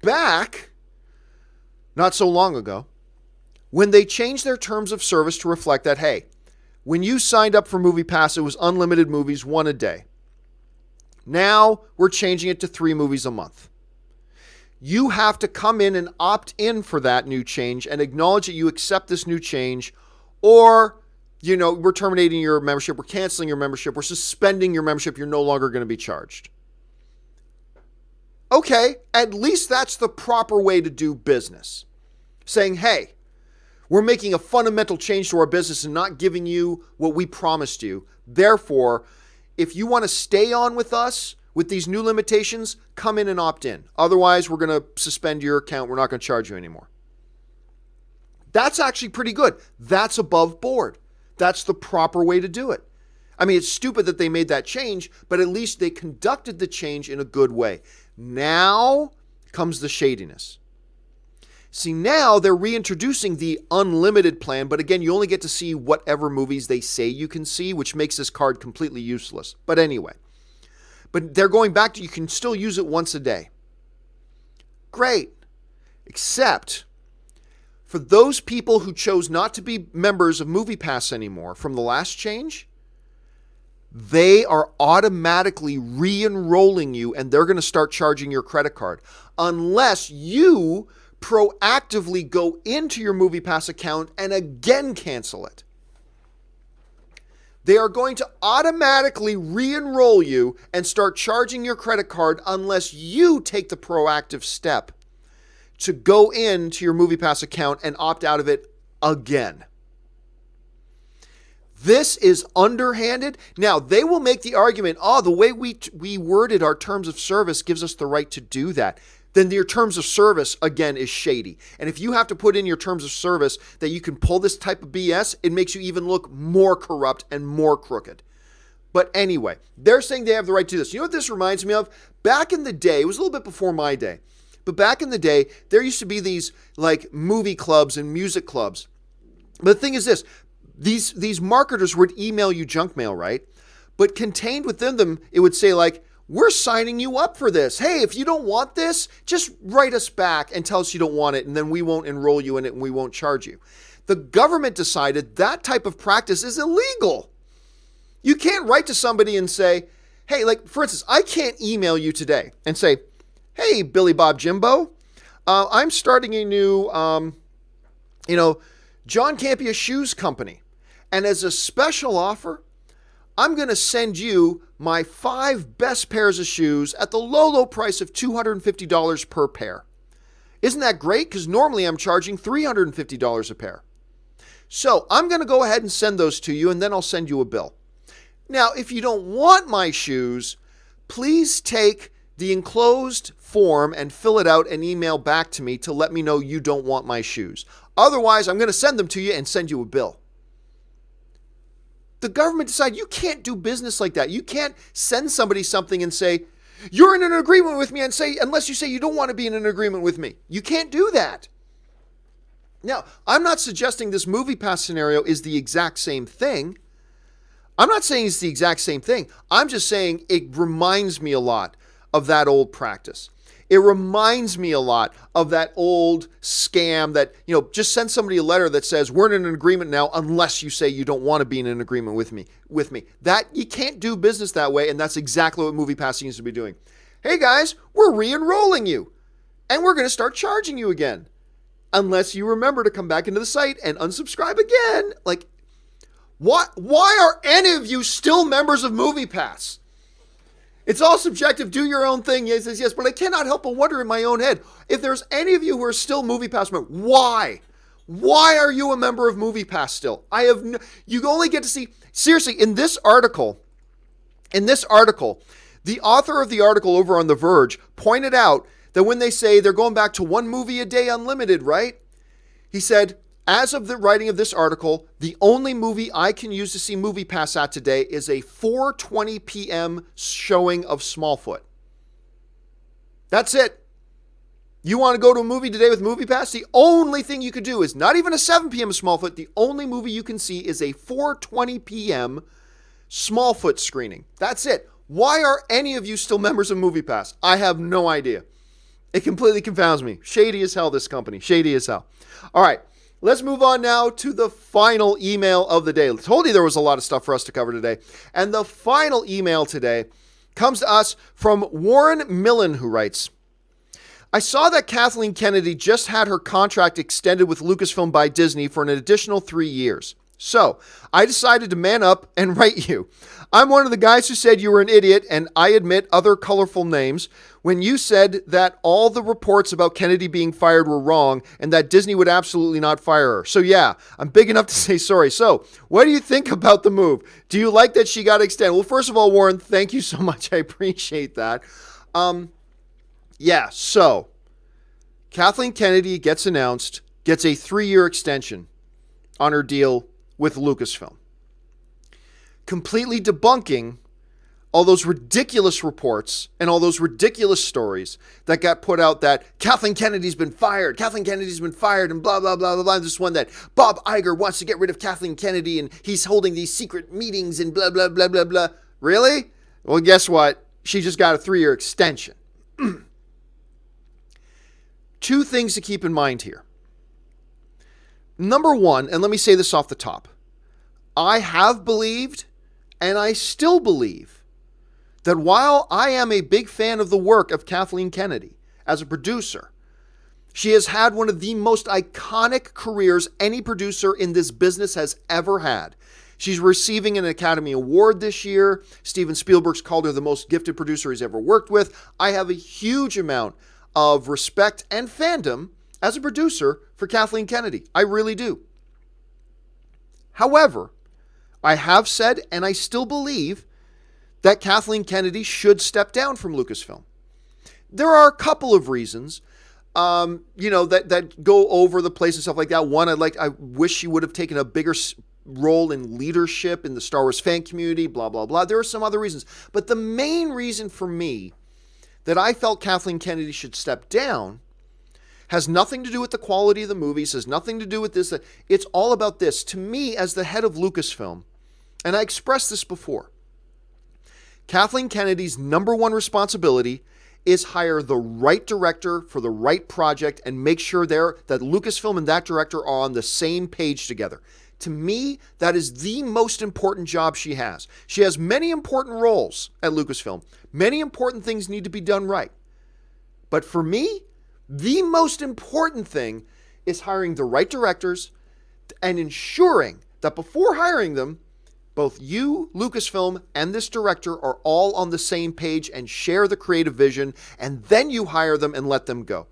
back not so long ago, when they changed their terms of service to reflect that, hey, when you signed up for MoviePass, it was unlimited movies, 1 a day. Now we're changing it to 3 movies a month. You have to come in and opt in for that new change and acknowledge that you accept this new change, or, we're terminating your membership, we're canceling your membership, we're suspending your membership, you're no longer going to be charged. Okay, at least that's the proper way to do business. Saying, hey, we're making a fundamental change to our business and not giving you what we promised you. Therefore, if you want to stay on with us, with these new limitations, come in and opt in. Otherwise, we're going to suspend your account. We're not going to charge you anymore. That's actually pretty good. That's above board. That's the proper way to do it. I mean, it's stupid that they made that change, but at least they conducted the change in a good way. Now comes the shadiness. See, now they're reintroducing the unlimited plan, but again, you only get to see whatever movies they say you can see, which makes this card completely useless. But anyway. But they're going back to, you can still use it once a day. Great. Except for those people who chose not to be members of MoviePass anymore from the last change, they are automatically re-enrolling you and they're going to start charging your credit card. Unless you proactively go into your MoviePass account and again cancel it. They are going to automatically re-enroll you and start charging your credit card unless you take the proactive step to go into your MoviePass account and opt out of it again. This is underhanded. Now, they will make the argument, the way we worded our terms of service gives us the right to do that. Then your terms of service, again, is shady. And if you have to put in your terms of service that you can pull this type of BS, it makes you even look more corrupt and more crooked. But anyway, they're saying they have the right to do this. You know what this reminds me of? Back in the day, it was a little bit before my day, but back in the day, there used to be these movie clubs and music clubs. But the thing is this, these marketers would email you junk mail, right? But contained within them, it would say we're signing you up for this. Hey, if you don't want this, just write us back and tell us you don't want it, and then we won't enroll you in it and we won't charge you. The government decided that type of practice is illegal. You can't write to somebody and say, hey, for instance, I can't email you today and say, hey, Billy Bob Jimbo, I'm starting a new, John Campea shoes company. And as a special offer, I'm going to send you my 5 best pairs of shoes at the low price of $250 per pair. Isn't that great? Because normally I'm charging $350 a pair. So I'm going to go ahead and send those to you, and then I'll send you a bill. Now, if you don't want my shoes, please take the enclosed form and fill it out and email back to me to let me know you don't want my shoes. Otherwise, I'm going to send them to you and send you a bill. The government decided you can't do business like that. You can't send somebody something and say, you're in an agreement with me, and say, unless you say you don't want to be in an agreement with me. You can't do that. Now, I'm not suggesting this MoviePass scenario is the exact same thing. I'm not saying it's the exact same thing. I'm just saying it reminds me a lot of that old practice. It reminds me a lot of that old scam that, just send somebody a letter that says, we're in an agreement now unless you say you don't want to be in an agreement with me. That, you can't do business that way, and that's exactly what MoviePass seems to be doing. Hey guys, we're re-enrolling you, and we're going to start charging you again. Unless you remember to come back into the site and unsubscribe again. Like, what? Why are any of you still members of MoviePass? It's all subjective. Do your own thing. Yes, yes, yes. But I cannot help but wonder in my own head, if there's any of you who are still MoviePass members, why? Why are you a member of MoviePass still? You only get to see, seriously, in this article, the author of the article over on The Verge pointed out that when they say they're going back to one movie a day unlimited, right? He said, as of the writing of this article, the only movie I can use to see MoviePass at today is a 4:20 p.m. showing of Smallfoot. That's it. You want to go to a movie today with MoviePass? The only thing you could do is not even a 7 p.m. Smallfoot. The only movie you can see is a 4:20 p.m. Smallfoot screening. That's it. Why are any of you still members of MoviePass? I have no idea. It completely confounds me. Shady as hell, this company. Shady as hell. All right. Let's move on now to the final email of the day. I told you there was a lot of stuff for us to cover today. And the final email today comes to us from Warren Millen, who writes, I saw that Kathleen Kennedy just had her contract extended with Lucasfilm by Disney for an additional 3 years. So I decided to man up and write you. I'm one of the guys who said you were an idiot, and I admit other colorful names, when you said that all the reports about Kennedy being fired were wrong and that Disney would absolutely not fire her. So yeah, I'm big enough to say sorry. So what do you think about the move? Do you like that she got extended? Well, first of all, Warren, thank you so much. I appreciate that. So Kathleen Kennedy gets announced, gets a 3-year extension on her deal with Lucasfilm, completely debunking all those ridiculous reports and all those ridiculous stories that got put out that Kathleen Kennedy's been fired, and blah, blah, blah, blah, blah. This one that Bob Iger wants to get rid of Kathleen Kennedy and he's holding these secret meetings and blah, blah, blah, blah, blah. Really? Well, guess what? She just got a 3-year extension. 2 things to keep in mind here. Number one, and let me say this off the top, I have believed, and I still believe, that while I am a big fan of the work of Kathleen Kennedy as a producer, she has had one of the most iconic careers any producer in this business has ever had. She's receiving an Academy Award this year. Steven Spielberg's called her the most gifted producer he's ever worked with. I have a huge amount of respect and fandom as a producer for Kathleen Kennedy. I really do. However, I have said, and I still believe, that Kathleen Kennedy should step down from Lucasfilm. There are a couple of reasons, that go over the place and stuff like that. One, I wish she would have taken a bigger role in leadership in the Star Wars fan community, blah, blah, blah. There are some other reasons. But the main reason for me that I felt Kathleen Kennedy should step down has nothing to do with the quality of the movies, has nothing to do with this. It's all about this. To me, as the head of Lucasfilm, and I expressed this before, Kathleen Kennedy's number one responsibility is hire the right director for the right project and make sure that Lucasfilm and that director are on the same page together. To me, that is the most important job she has. She has many important roles at Lucasfilm. Many important things need to be done right. But for me, the most important thing is hiring the right directors and ensuring that before hiring them, both you, Lucasfilm, and this director are all on the same page and share the creative vision, and then you hire them and let them go.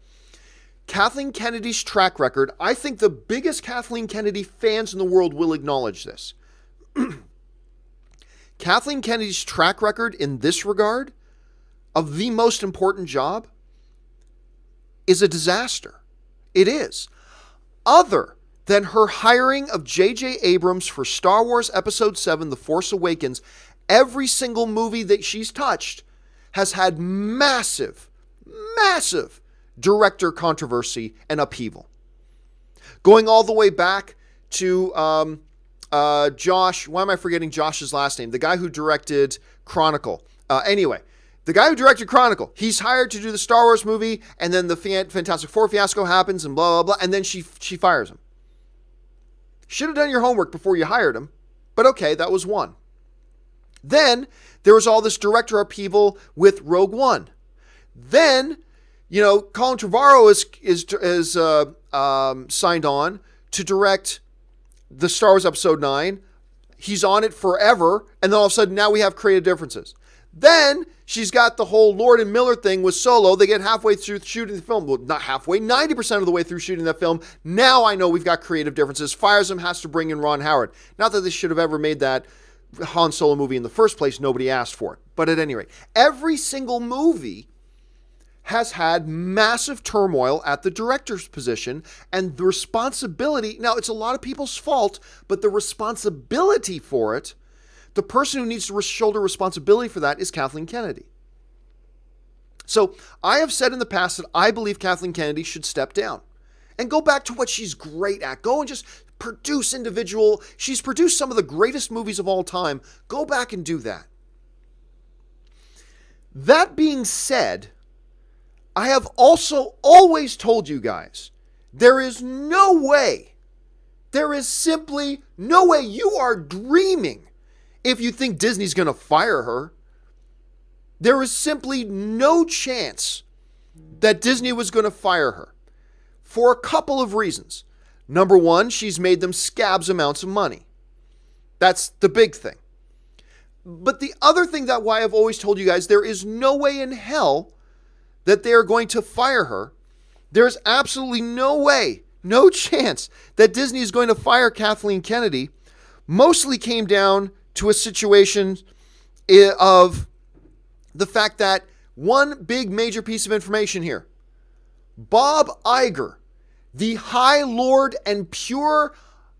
Kathleen Kennedy's track record, I think the biggest Kathleen Kennedy fans in the world will acknowledge this. Kathleen Kennedy's track record in this regard of the most important job is a disaster. It is. Other then her hiring of J.J. Abrams for Star Wars Episode 7, The Force Awakens, every single movie that she's touched has had massive, massive director controversy and upheaval. Going all the way back to Josh, why am I forgetting Josh's last name? The guy who directed Chronicle. Anyway, the guy who directed Chronicle, he's hired to do the Star Wars movie, and then the Fantastic Four fiasco happens, and blah, blah, blah, and then she fires him. Should have done your homework before you hired him, but okay, that was one. Then there was all this director upheaval with Rogue One. Then, Colin Trevorrow is signed on to direct the Star Wars Episode 9. He's on it forever, and then all of a sudden now we have creative differences. Then she's got the whole Lord and Miller thing with Solo. They get halfway through shooting the film. Well, not halfway, 90% of the way through shooting that film. Now I know we've got creative differences. Fires him, has to bring in Ron Howard. Not that they should have ever made that Han Solo movie in the first place. Nobody asked for it. But at any rate, every single movie has had massive turmoil at the director's position, and the responsibility, now it's a lot of people's fault, but the responsibility for it, the person who needs to shoulder responsibility for that is Kathleen Kennedy. So I have said in the past that I believe Kathleen Kennedy should step down and go back to what she's great at. Go and just produce she's produced some of the greatest movies of all time. Go back and do that. That being said, I have also always told you guys, there is simply no way you are dreaming if you think Disney's going to fire her. There is simply no chance that Disney was going to fire her for a couple of reasons. Number one, she's made them scabs amounts of money. That's the big thing. But the other thing that why I've always told you guys, there is no way in hell that they are going to fire her. There's absolutely no way, no chance that Disney is going to fire Kathleen Kennedy. Mostly came down to a situation of the fact that one big major piece of information here. Bob Iger, the High Lord and pure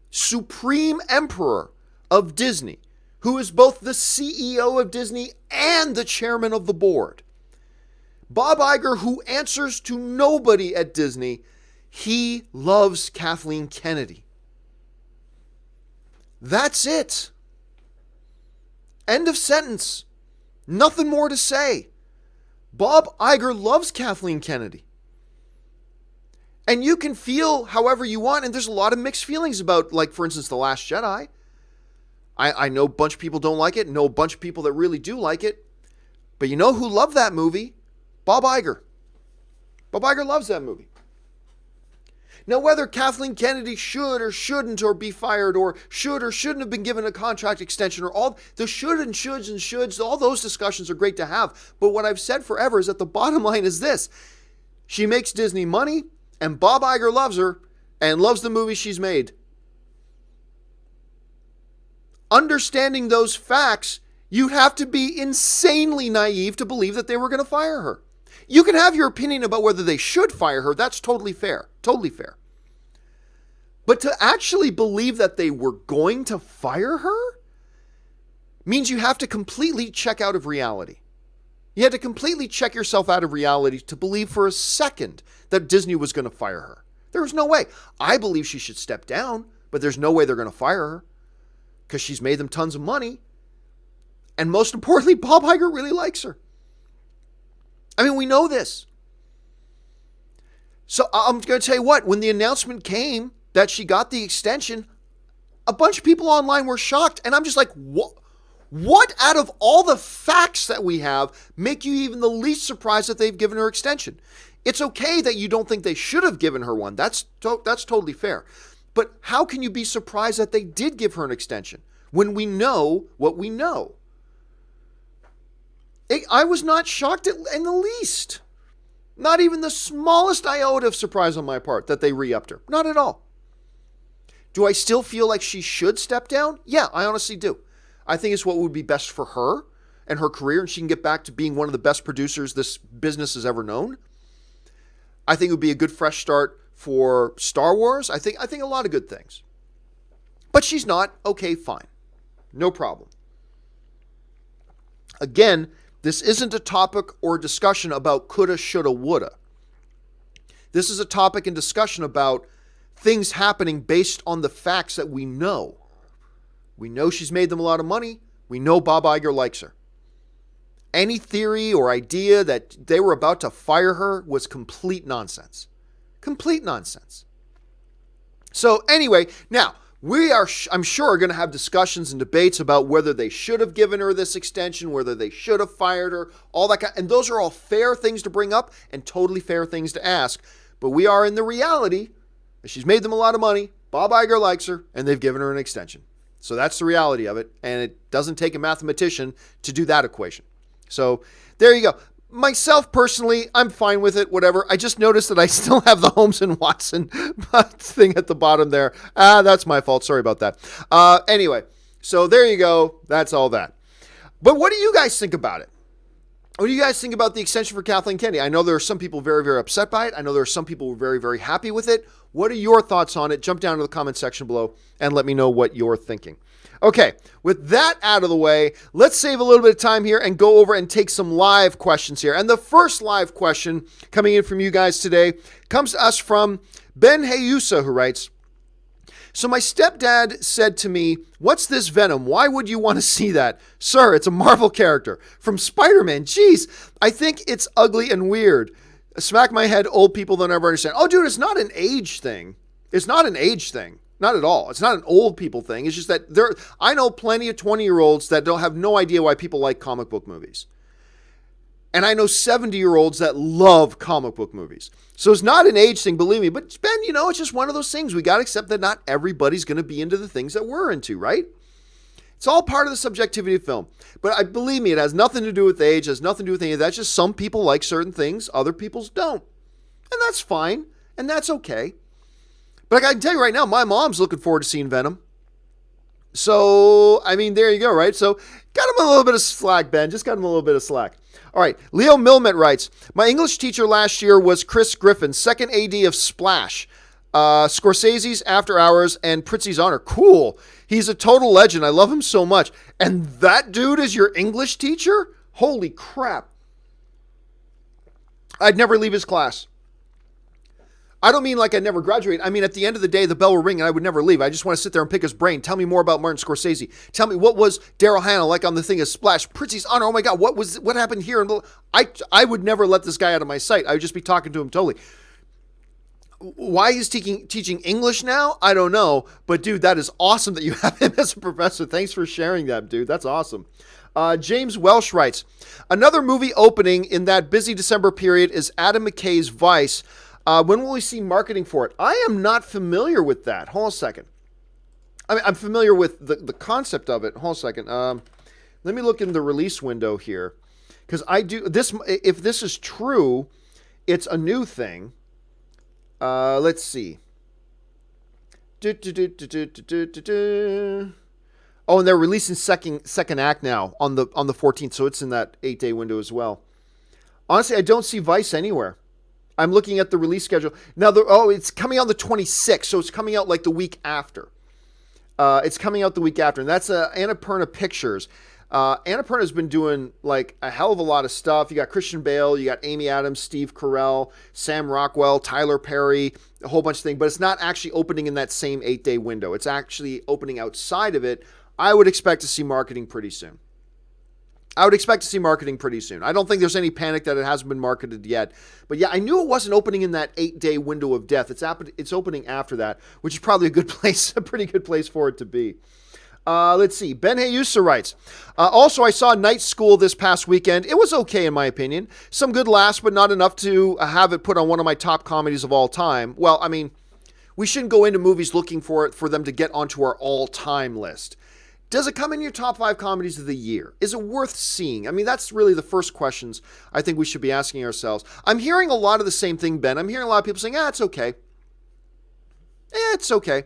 Supreme Emperor of Disney, who is both the CEO of Disney and the chairman of the board. Bob Iger, who answers to nobody at Disney, he loves Kathleen Kennedy. That's it. End of sentence. Nothing more to say. Bob Iger loves Kathleen Kennedy. And you can feel however you want, and there's a lot of mixed feelings about, like, for instance, The Last Jedi. I know a bunch of people don't like it, know a bunch of people that really do like it. But you know who loved that movie? Bob Iger. Bob Iger loves that movie. Now, whether Kathleen Kennedy should or shouldn't or be fired or should or shouldn't have been given a contract extension or all the should and shoulds, all those discussions are great to have. But what I've said forever is that the bottom line is this. She makes Disney money, and Bob Iger loves her and loves the movie she's made. Understanding those facts, you'd have to be insanely naive to believe that they were going to fire her. You can have your opinion about whether they should fire her. That's totally fair. Totally fair. But to actually believe that they were going to fire her means you have to completely check out of reality. You had to completely check yourself out of reality to believe for a second that Disney was going to fire her. There was no way. I believe she should step down, but there's no way they're going to fire her because she's made them tons of money. And most importantly, Bob Iger really likes her. I mean, we know this. So I'm going to tell you what, when the announcement came that she got the extension, a bunch of people online were shocked. And I'm just like, what out of all the facts that we have make you even the least surprised that they've given her extension? It's okay that you don't think they should have given her one. That's totally fair. But how can you be surprised that they did give her an extension when we know what we know? I was not shocked in the least. Not even the smallest iota of surprise on my part that they re-upped her. Not at all. Do I still feel like she should step down? Yeah, I honestly do. I think it's what would be best for her and her career, and she can get back to being one of the best producers this business has ever known. I think it would be a good fresh start for Star Wars. I think a lot of good things. But she's not. Okay, fine. No problem. Again, this isn't a topic or discussion about coulda, shoulda, woulda. This is a topic and discussion about things happening based on the facts that we know. We know she's made them a lot of money. We know Bob Iger likes her. Any theory or idea that they were about to fire her was complete nonsense. Complete nonsense. So anyway, now, we are, I'm sure, going to have discussions and debates about whether they should have given her this extension, whether they should have fired her, all that kind. And those are all fair things to bring up and totally fair things to ask. But we are in the reality that she's made them a lot of money, Bob Iger likes her, and they've given her an extension. So that's the reality of it. And it doesn't take a mathematician to do that equation. So there you go. Myself, personally, I'm fine with it, whatever. I just noticed that I still have the Holmes and Watson thing at the bottom there. That's my fault. Sorry about that. Anyway, so there you go. That's all that. But what do you guys think about it? What do you guys think about the extension for Kathleen Kennedy? I know there are some people very, very upset by it. I know there are some people who are very, very happy with it. What are your thoughts on it? Jump down to the comment section below and let me know what you're thinking. Okay, with that out of the way, let's save a little bit of time here and go over and take some live questions here. And the first live question coming in from you guys today comes to us from Ben Heyusa, who writes, so my stepdad said to me, what's this Venom? Why would you want to see that? Sir, it's a Marvel character from Spider-Man. Jeez, I think it's ugly and weird. Smack my head, old people don't ever understand. Oh, dude, it's not an age thing. It's not an age thing. Not at all. It's not an old people thing. It's just that I know plenty of 20-year-olds that don't have no idea why people like comic book movies. And I know 70-year-olds that love comic book movies. So it's not an age thing, believe me. But Ben, it's just one of those things. We got to accept that not everybody's going to be into the things that we're into, right? It's all part of the subjectivity of film. But believe me, it has nothing to do with age. It has nothing to do with any of that. It's just some people like certain things, other people don't. And that's fine. And that's okay. But I can tell you right now, my mom's looking forward to seeing Venom. So, there you go, right? So, got him a little bit of slack, Ben. Just got him a little bit of slack. All right, Leo Milmet writes, my English teacher last year was Chris Griffin, second AD of Splash, Scorsese's After Hours, and Prizzi's Honor. Cool. He's a total legend. I love him so much. And that dude is your English teacher? Holy crap. I'd never leave his class. I don't mean like I'd never graduate. I mean, at the end of the day, the bell will ring and I would never leave. I just want to sit there and pick his brain. Tell me more about Martin Scorsese. Tell me, what was Daryl Hannah like on the thing of Splash? Prizzi's Honor. Oh my God, what happened here? And I would never let this guy out of my sight. I would just be talking to him totally. Why he's teaching English now, I don't know. But dude, that is awesome that you have him as a professor. Thanks for sharing that, dude. That's awesome. James Welsh writes, another movie opening in that busy December period is Adam McKay's Vice. When will we see marketing for it? I am not familiar with that. Hold on a second. I'm familiar with the concept of it. Hold on a second. Let me look in the release window here. Because I do this. If this is true, it's a new thing. Let's see. Oh, and they're releasing second act now on the 14th, so it's in that 8-day window as well. Honestly, I don't see Vice anywhere. I'm looking at the release schedule. Now, it's coming out the 26th, so it's coming out like the week after. It's coming out the week after, and that's Annapurna Pictures. Annapurna has been doing like a hell of a lot of stuff. You got Christian Bale, you got Amy Adams, Steve Carell, Sam Rockwell, Tyler Perry, a whole bunch of things, but it's not actually opening in that same 8-day window. It's actually opening outside of it. I would expect to see marketing pretty soon. I don't think there's any panic that it hasn't been marketed yet. But yeah, I knew it wasn't opening in that 8-day window of death. It's opening after that, which is probably a good place, a pretty good place for it to be. Let's see. Ben Heyusa writes, also, I saw Night School this past weekend. It was okay, in my opinion. Some good laughs, but not enough to have it put on one of my top comedies of all time. Well, we shouldn't go into movies looking for them to get onto our all-time list. Does it come in your top 5 comedies of the year? Is it worth seeing? That's really the first questions I think we should be asking ourselves. I'm hearing a lot of the same thing, Ben. I'm hearing a lot of people saying, it's okay. It's okay.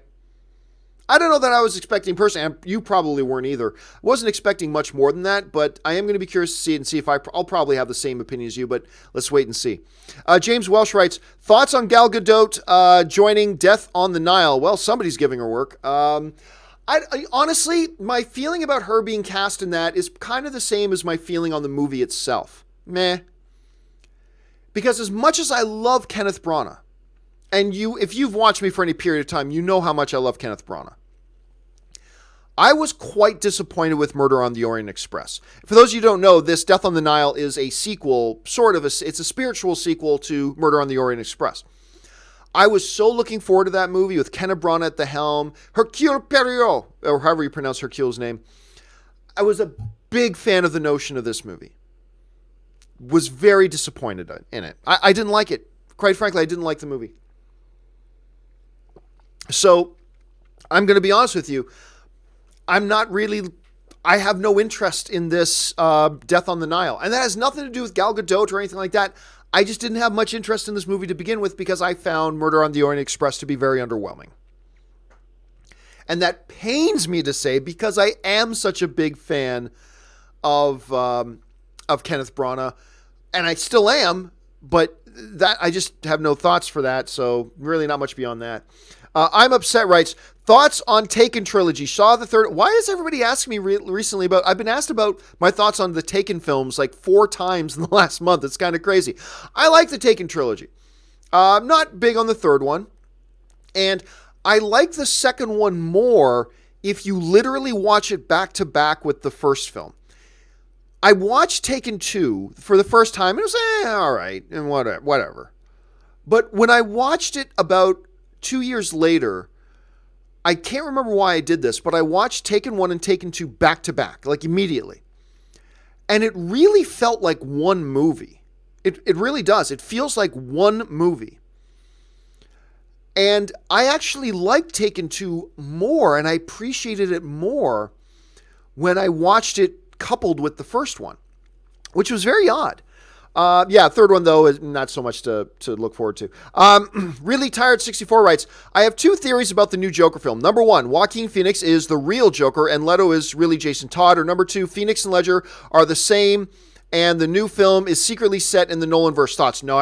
I don't know that I was expecting personally, and you probably weren't either. I wasn't expecting much more than that, but I am going to be curious to see it and see if I'll probably have the same opinion as you, but let's wait and see. James Welsh writes, thoughts on Gal Gadot joining Death on the Nile? Well, somebody's giving her work. I honestly, my feeling about her being cast in that is kind of the same as my feeling on the movie itself. Meh. Because as much as I love Kenneth Branagh, and if you've watched me for any period of time, you know how much I love Kenneth Branagh. I was quite disappointed with Murder on the Orient Express. For those of you who don't know, this Death on the Nile is a sequel, it's a spiritual sequel to Murder on the Orient Express. I was so looking forward to that movie with Kenneth Branagh at the helm, Hercule Poirot, or however you pronounce Hercule's name. I was a big fan of the notion of this movie. Was very disappointed in it. I didn't like it. Quite frankly, I didn't like the movie. So, I'm going to be honest with you. I have no interest in this Death on the Nile. And that has nothing to do with Gal Gadot or anything like that. I just didn't have much interest in this movie to begin with because I found Murder on the Orient Express to be very underwhelming. And that pains me to say because I am such a big fan of Kenneth Branagh. And I still am, but that I just have no thoughts for that. So, really not much beyond that. I'm Upset writes, thoughts on Taken trilogy. Saw the third. Why is everybody asking me recently about, I've been asked about my thoughts on the Taken films like 4 times in the last month. It's kind of crazy. I like the Taken trilogy. I'm not big on the third one. And I like the second one more if you literally watch it back to back with the first film. I watched Taken 2 for the first time. And it was, all right, and whatever. But when I watched it about 2 years later, I can't remember why I did this, but I watched Taken 1 and Taken 2 back to back, like immediately. And it really felt like one movie. It really does. It feels like one movie. And I actually liked Taken 2 more, and I appreciated it more when I watched it coupled with the first one, which was very odd. Third one, though, is not so much to look forward to. Really Tired 64 writes, I have 2 theories about the new Joker film. Number 1, Joaquin Phoenix is the real Joker and Leto is really Jason Todd. Or number 2, Phoenix and Ledger are the same and the new film is secretly set in the Nolanverse. Thoughts? No,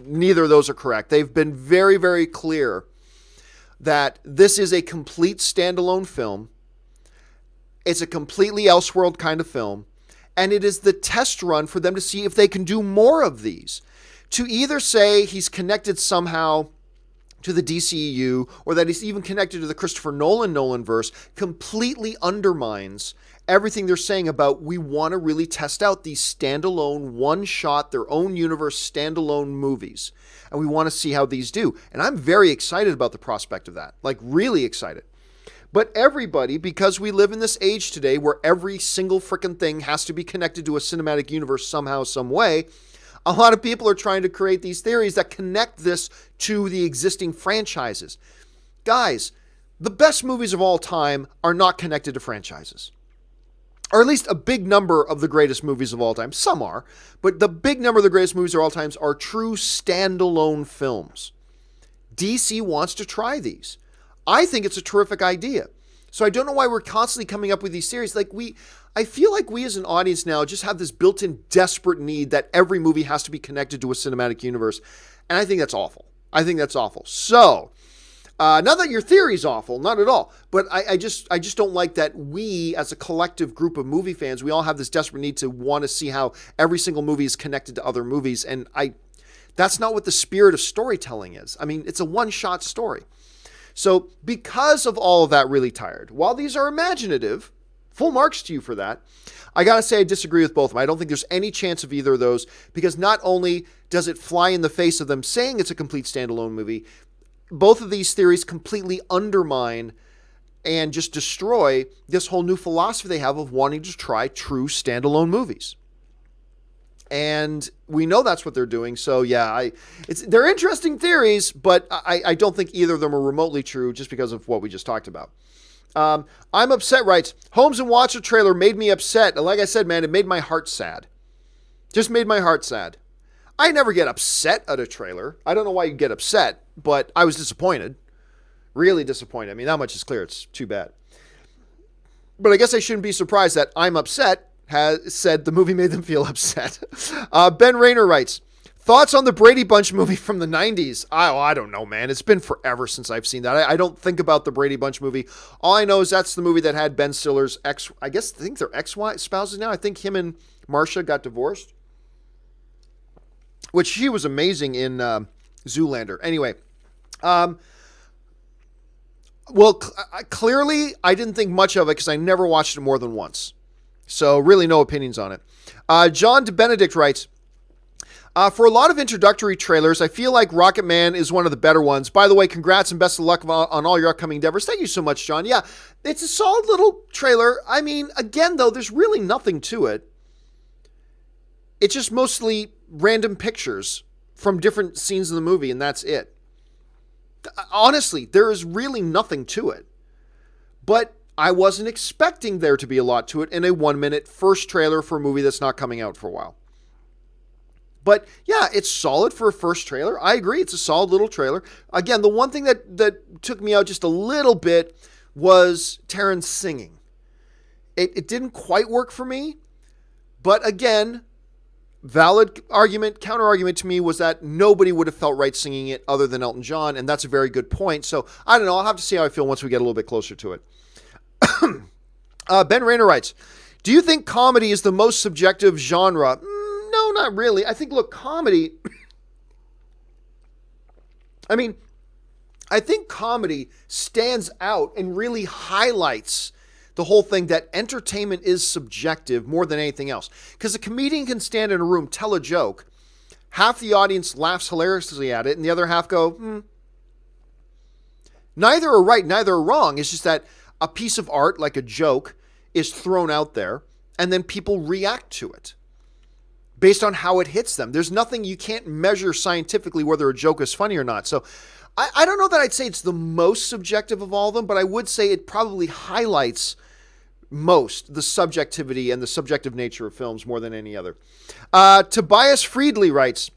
neither of those are correct. They've been very, very clear that this is a complete standalone film. It's a completely Elseworld kind of film. And it is the test run for them to see if they can do more of these. To either say he's connected somehow to the DCEU or that he's even connected to the Christopher Nolanverse completely undermines everything they're saying about we want to really test out these standalone, one-shot, their own universe standalone movies. And we want to see how these do. And I'm very excited about the prospect of that. Like, really excited. But everybody, because we live in this age today where every single freaking thing has to be connected to a cinematic universe somehow, some way, a lot of people are trying to create these theories that connect this to the existing franchises. Guys, the best movies of all time are not connected to franchises. Or at least a big number of the greatest movies of all time. Some are, but the big number of the greatest movies of all times are true standalone films. DC wants to try these. I think it's a terrific idea. So I don't know why we're constantly coming up with these series. I feel like we as an audience now just have this built-in desperate need that every movie has to be connected to a cinematic universe. And I think that's awful. So, not that your theory is awful, not at all. But I just don't like that we as a collective group of movie fans, we all have this desperate need to want to see how every single movie is connected to other movies. And that's not what the spirit of storytelling is. I mean, it's a one-shot story. So because of all of that, Really Tired, while these are imaginative, full marks to you for that, I got to say I disagree with both of them. I don't think there's any chance of either of those because not only does it fly in the face of them saying it's a complete standalone movie, both of these theories completely undermine and just destroy this whole new philosophy they have of wanting to try true standalone movies. And we know that's what they're doing. So yeah, they're interesting theories, but I don't think either of them are remotely true just because of what we just talked about. I'm Upset writes, Holmes and Watson trailer made me upset. Like I said, man, it made my heart sad. Just made my heart sad. I never get upset at a trailer. I don't know why you get upset, but I was disappointed. Really disappointed. I mean, that much is clear. It's too bad. But I guess I shouldn't be surprised that I'm upset has said the movie made them feel upset. Ben Rayner writes, thoughts on the Brady Bunch movie from the 90s? I don't know, man. It's been forever since I've seen that. I don't think about the Brady Bunch movie. All I know is that's the movie that had Ben Stiller's I think they're ex-spouses now. I think him and Marcia got divorced, which she was amazing in Zoolander. Anyway, clearly I didn't think much of it because I never watched it more than once. So really no opinions on it. John DeBenedict writes, for a lot of introductory trailers, I feel like Rocketman is one of the better ones. By the way, congrats and best of luck on all your upcoming endeavors. Thank you so much, John. Yeah, it's a solid little trailer. I mean, again, though, there's really nothing to it. It's just mostly random pictures from different scenes in the movie, and that's it. Honestly, there is really nothing to it. But I wasn't expecting there to be a lot to it in a 1-minute first trailer for a movie that's not coming out for a while. But yeah, it's solid for a first trailer. I agree. It's a solid little trailer. Again, the one thing that took me out just a little bit was Taron singing. It didn't quite work for me. But again, valid argument, counter argument to me was that nobody would have felt right singing it other than Elton John. And that's a very good point. So I don't know. I'll have to see how I feel once we get a little bit closer to it. Ben Rayner writes, do you think comedy is the most subjective genre? No, not really. I think, look, comedy, I think comedy stands out and really highlights the whole thing that entertainment is subjective more than anything else. Because a comedian can stand in a room, tell a joke, half the audience laughs hilariously at it, and the other half go, Neither are right, neither are wrong. It's just that a piece of art, like a joke, is thrown out there, and then people react to it based on how it hits them. There's nothing, you can't measure scientifically whether a joke is funny or not. So I don't know that I'd say it's the most subjective of all of them, but I would say it probably highlights most the subjectivity and the subjective nature of films more than any other. Tobias Friedley writes,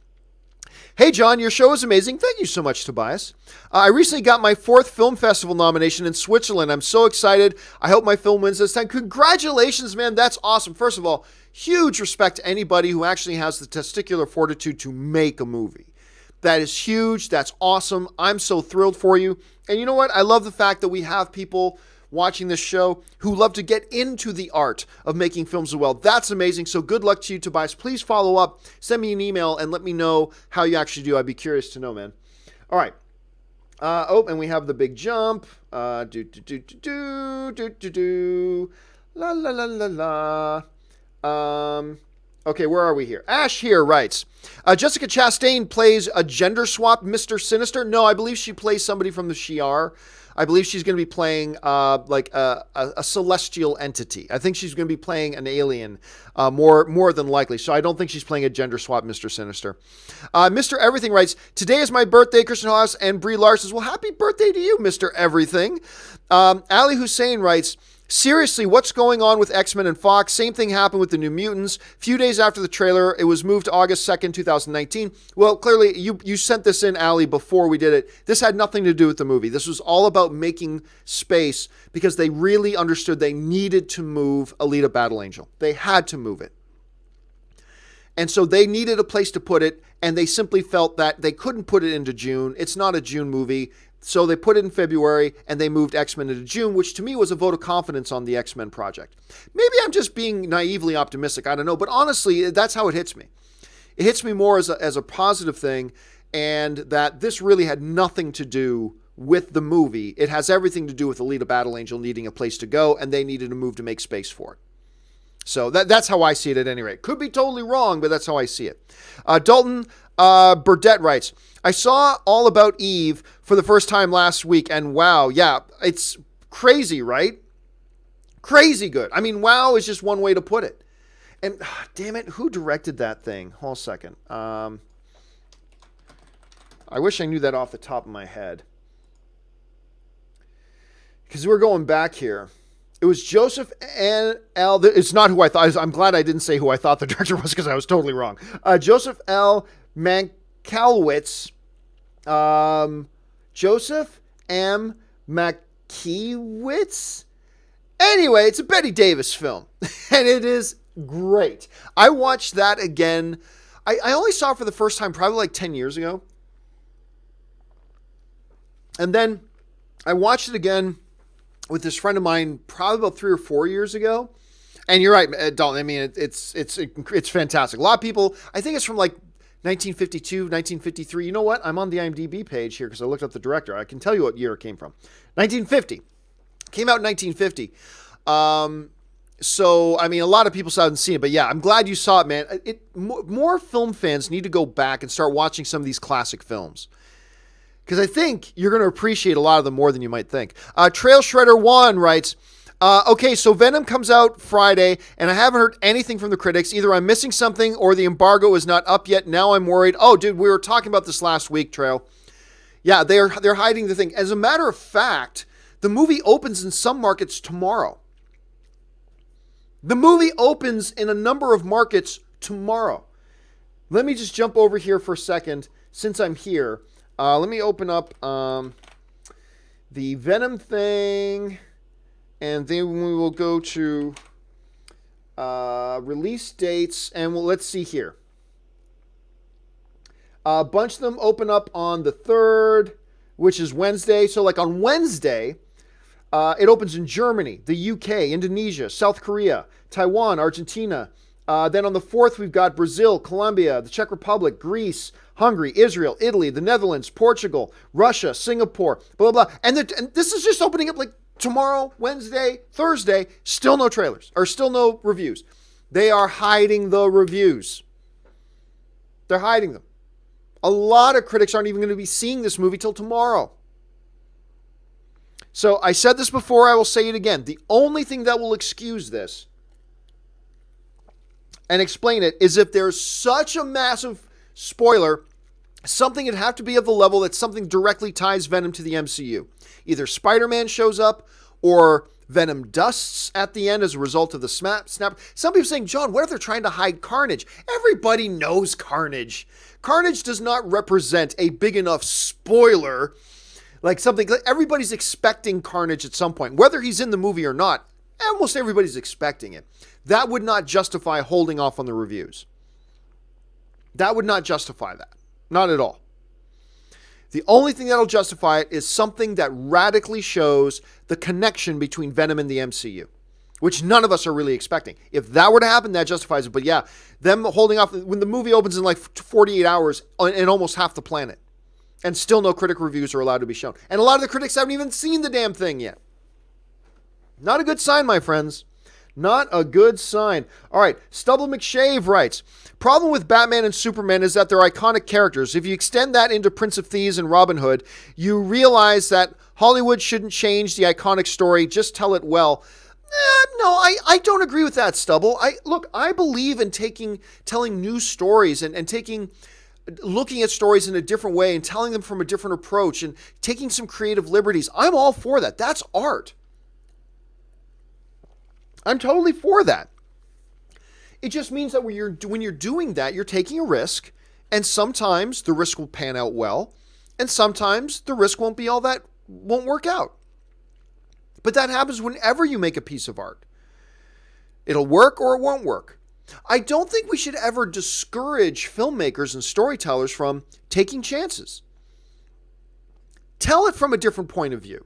hey, John, your show is amazing. Thank you so much, Tobias. I recently got my 4th film festival nomination in Switzerland. I'm so excited. I hope my film wins this time. Congratulations, man. That's awesome. First of all, huge respect to anybody who actually has the testicular fortitude to make a movie. That is huge. That's awesome. I'm so thrilled for you. And you know what? I love the fact that we have people watching this show who love to get into the art of making films as well. That's amazing. So good luck to you, Tobias. Please follow up, send me an email, and let me know how you actually do. I'd be curious to know, man. All right. And we have the big jump. La la la la la. Okay, where are we here? Ash here writes, Jessica Chastain plays a gender swap Mr. Sinister. No, I believe she plays somebody from the Shi'ar. I believe she's going to be playing like a celestial entity. I think she's going to be playing an alien more than likely. So I don't think she's playing a gender swap Mr. Sinister. Mr. Everything writes, today is my birthday, Christian Haas and Brie Larson. Well, happy birthday to you, Mr. Everything. Ali Hussein writes, seriously, what's going on with X-Men and Fox? Same thing happened with the New Mutants. Few days after the trailer, it was moved to August 2nd, 2019. Well, clearly, you sent this in, Ali, before we did it. This had nothing to do with the movie. This was all about making space because they really understood they needed to move Alita Battle Angel. They had to move it. And so they needed a place to put it, and they simply felt that they couldn't put it into June. It's not a June movie. So they put it in February, and they moved X-Men into June, which to me was a vote of confidence on the X-Men project. Maybe I'm just being naively optimistic. I don't know. But honestly, that's how it hits me. It hits me more as a positive thing, and that this really had nothing to do with the movie. It has everything to do with Alita Battle Angel needing a place to go, and they needed a move to make space for it. So that's how I see it at any rate. Could be totally wrong, but that's how I see it. Dalton Burdett writes, I saw All About Eve for the first time last week, and wow, yeah, it's crazy, right? Crazy good. I mean, wow is just one way to put it. And damn it, who directed that thing? Hold on a second. I wish I knew that off the top of my head. Because we're going back here. It was Joseph L. It's not who I thought. I'm glad I didn't say who I thought the director was because I was totally wrong. Joseph L. Mankiewicz. Joseph M. McKays. Anyway, it's a Bette Davis film, and it is great. I watched that again. I only saw it for the first time probably like 10 years ago. And then I watched it again with this friend of mine probably about 3 or 4 years ago. And you're right, Dalton. I mean, it's fantastic. A lot of people, I think it's from like 1952, 1953. You know what? I'm on the IMDb page here because I looked up the director. I can tell you what year it came from. 1950. Came out in 1950. So, I mean, a lot of people haven't seen it, but yeah, I'm glad you saw it, man. More film fans need to go back and start watching some of these classic films. Because I think you're going to appreciate a lot of them more than you might think. Trail Shredder 1 writes, okay, so Venom comes out Friday, and I haven't heard anything from the critics. Either I'm missing something or the embargo is not up yet. Now I'm worried. Oh, dude, we were talking about this last week, Trail. Yeah, they're hiding the thing. As a matter of fact, the movie opens in some markets tomorrow. The movie opens in a number of markets tomorrow. Let me just jump over here for a second since I'm here. Let me open up the Venom thing, and then we will go to release dates, and let's see here. A bunch of them open up on the 3rd, which is Wednesday. So like on Wednesday, it opens in Germany, the UK, Indonesia, South Korea, Taiwan, Argentina. Then on the 4th, we've got Brazil, Colombia, the Czech Republic, Greece, Hungary, Israel, Italy, the Netherlands, Portugal, Russia, Singapore, blah, blah, blah. And this is just opening up like tomorrow, Wednesday, Thursday. Still no trailers, or still no reviews. They are hiding the reviews. They're hiding them. A lot of critics aren't even going to be seeing this movie till tomorrow. So I said this before, I will say it again. The only thing that will excuse this and explain it is if there's such a massive spoiler, something would have to be of the level that something directly ties Venom to the MCU. Either Spider-Man shows up or Venom dusts at the end as a result of the snap. Some people saying, John, what if they're trying to hide Carnage? Everybody knows Carnage. Carnage does not represent a big enough spoiler. Like something, everybody's expecting Carnage at some point. Whether he's in the movie or not, almost everybody's expecting it. That would not justify holding off on the reviews. That would not justify that. Not at all. The only thing that'll justify it is something that radically shows the connection between Venom and the MCU, which none of us are really expecting. If that were to happen, that justifies it. But yeah, them holding off, when the movie opens in like 48 hours in almost half the planet, and still no critic reviews are allowed to be shown. And a lot of the critics haven't even seen the damn thing yet. Not a good sign, my friends. Not a good sign. All right, Stubble McShave writes, problem with Batman and Superman is that they're iconic characters. If you extend that into Prince of Thieves and Robin Hood, you realize that Hollywood shouldn't change the iconic story, just tell it well. No, I don't agree with that, Stubble. I believe in telling new stories and looking at stories in a different way and telling them from a different approach and taking some creative liberties. I'm all for that. That's art. I'm totally for that. It just means that when you're doing that, you're taking a risk, and sometimes the risk will pan out well, and sometimes the risk won't work out. But that happens whenever you make a piece of art. It'll work or it won't work. I don't think we should ever discourage filmmakers and storytellers from taking chances. Tell it from a different point of view.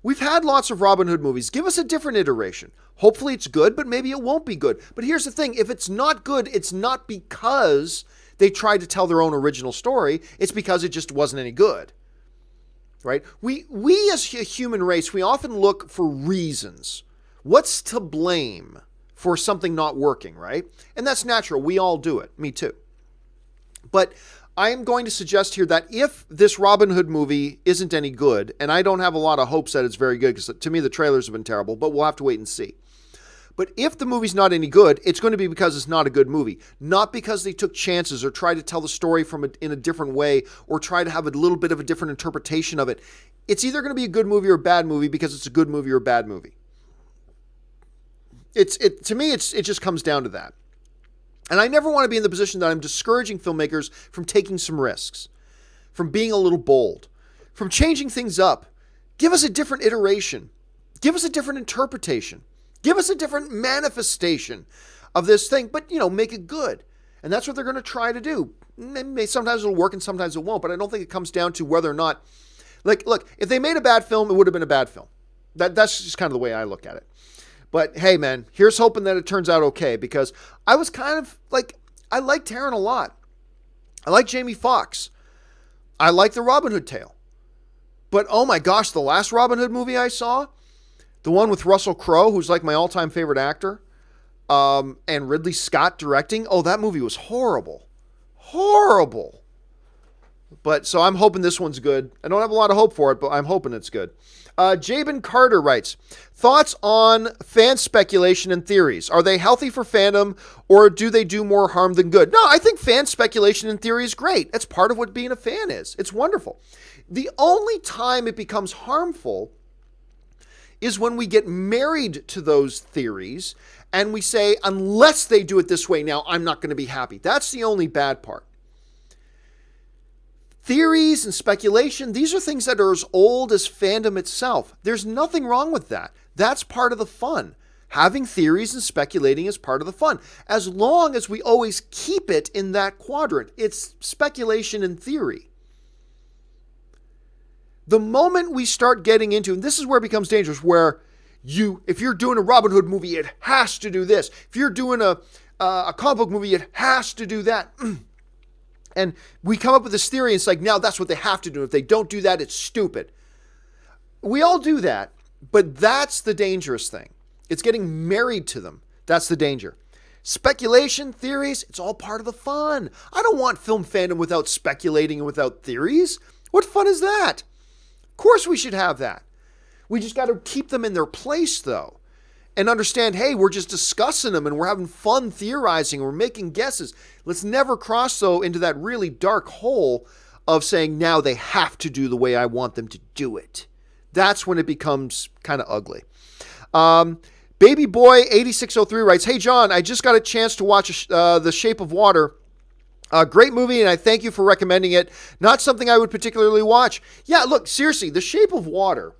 We've had lots of Robin Hood movies. Give us a different iteration. Hopefully it's good, but maybe it won't be good. But here's the thing. If it's not good, it's not because they tried to tell their own original story. It's because it just wasn't any good. Right? We as a human race, we often look for reasons. What's to blame for something not working, right? And that's natural. We all do it. Me too. But I am going to suggest here that if this Robin Hood movie isn't any good, and I don't have a lot of hopes that it's very good, because to me the trailers have been terrible, but we'll have to wait and see. But if the movie's not any good, it's going to be because it's not a good movie. Not because they took chances or tried to tell the story in a different way or try to have a little bit of a different interpretation of it. It's either going to be a good movie or a bad movie because it's a good movie or a bad movie. To me, it just comes down to that. And I never want to be in the position that I'm discouraging filmmakers from taking some risks, from being a little bold, from changing things up. Give us a different iteration. Give us a different interpretation. Give us a different manifestation of this thing, but, make it good. And that's what they're going to try to do. Sometimes it'll work and sometimes it won't, but I don't think it comes down to whether or not, look, if they made a bad film, it would have been a bad film. That's just kind of the way I look at it. But hey, man, here's hoping that it turns out okay, because I was kind of I like Taron a lot. I like Jamie Foxx. I like the Robin Hood tale. But oh my gosh, the last Robin Hood movie I saw, the one with Russell Crowe, who's like my all-time favorite actor, and Ridley Scott directing, that movie was horrible. Horrible. But so I'm hoping this one's good. I don't have a lot of hope for it, but I'm hoping it's good. Jabin Carter writes, thoughts on fan speculation and theories. Are they healthy for fandom, or do they do more harm than good? No, I think fan speculation and theory is great. That's part of what being a fan is. It's wonderful. The only time it becomes harmful is when we get married to those theories and we say, unless they do it this way now, I'm not going to be happy. That's the only bad part. Theories and speculation, these are things that are as old as fandom itself. There's nothing wrong with that. That's part of the fun. Having theories and speculating is part of the fun. As long as we always keep it in that quadrant. It's speculation and theory. The moment we start getting into, and this is where it becomes dangerous, where if you're doing a Robin Hood movie, it has to do this. If you're doing a comic book movie, it has to do that. And we come up with this theory, and it's like, now that's what they have to do. If they don't do that, it's stupid. We all do that, but that's the dangerous thing. It's getting married to them. That's the danger. Speculation, theories, it's all part of the fun. I don't want film fandom without speculating and without theories. What fun is that? Of course we should have that. We just got to keep them in their place, though. And understand, hey, we're just discussing them and we're having fun theorizing. We're making guesses. Let's never cross, though, into that really dark hole of saying, now they have to do the way I want them to do it. That's when it becomes kind of ugly. Baby Boy 8603 writes, hey, John, I just got a chance to watch The Shape of Water. A great movie, and I thank you for recommending it. Not something I would particularly watch. Yeah, look, seriously, The Shape of Water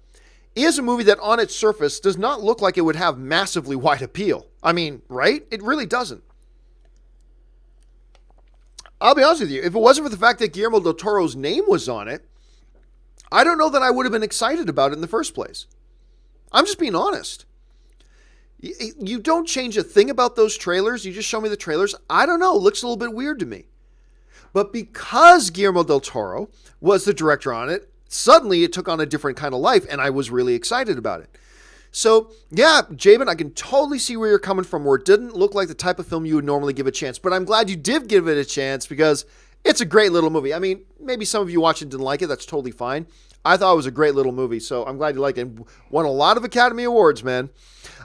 is a movie that on its surface does not look like it would have massively wide appeal. I mean, right? It really doesn't. I'll be honest with you. If it wasn't for the fact that Guillermo del Toro's name was on it, I don't know that I would have been excited about it in the first place. I'm just being honest. You don't change a thing about those trailers. You just show me the trailers. I don't know. It looks a little bit weird to me. But because Guillermo del Toro was the director on it, suddenly it took on a different kind of life, and I was really excited about it. So, yeah, Jabin, I can totally see where you're coming from, where it didn't look like the type of film you would normally give a chance. But I'm glad you did give it a chance, because it's a great little movie. I mean, maybe some of you watching didn't like it. That's totally fine. I thought it was a great little movie, so I'm glad you liked it. And won a lot of Academy Awards, man.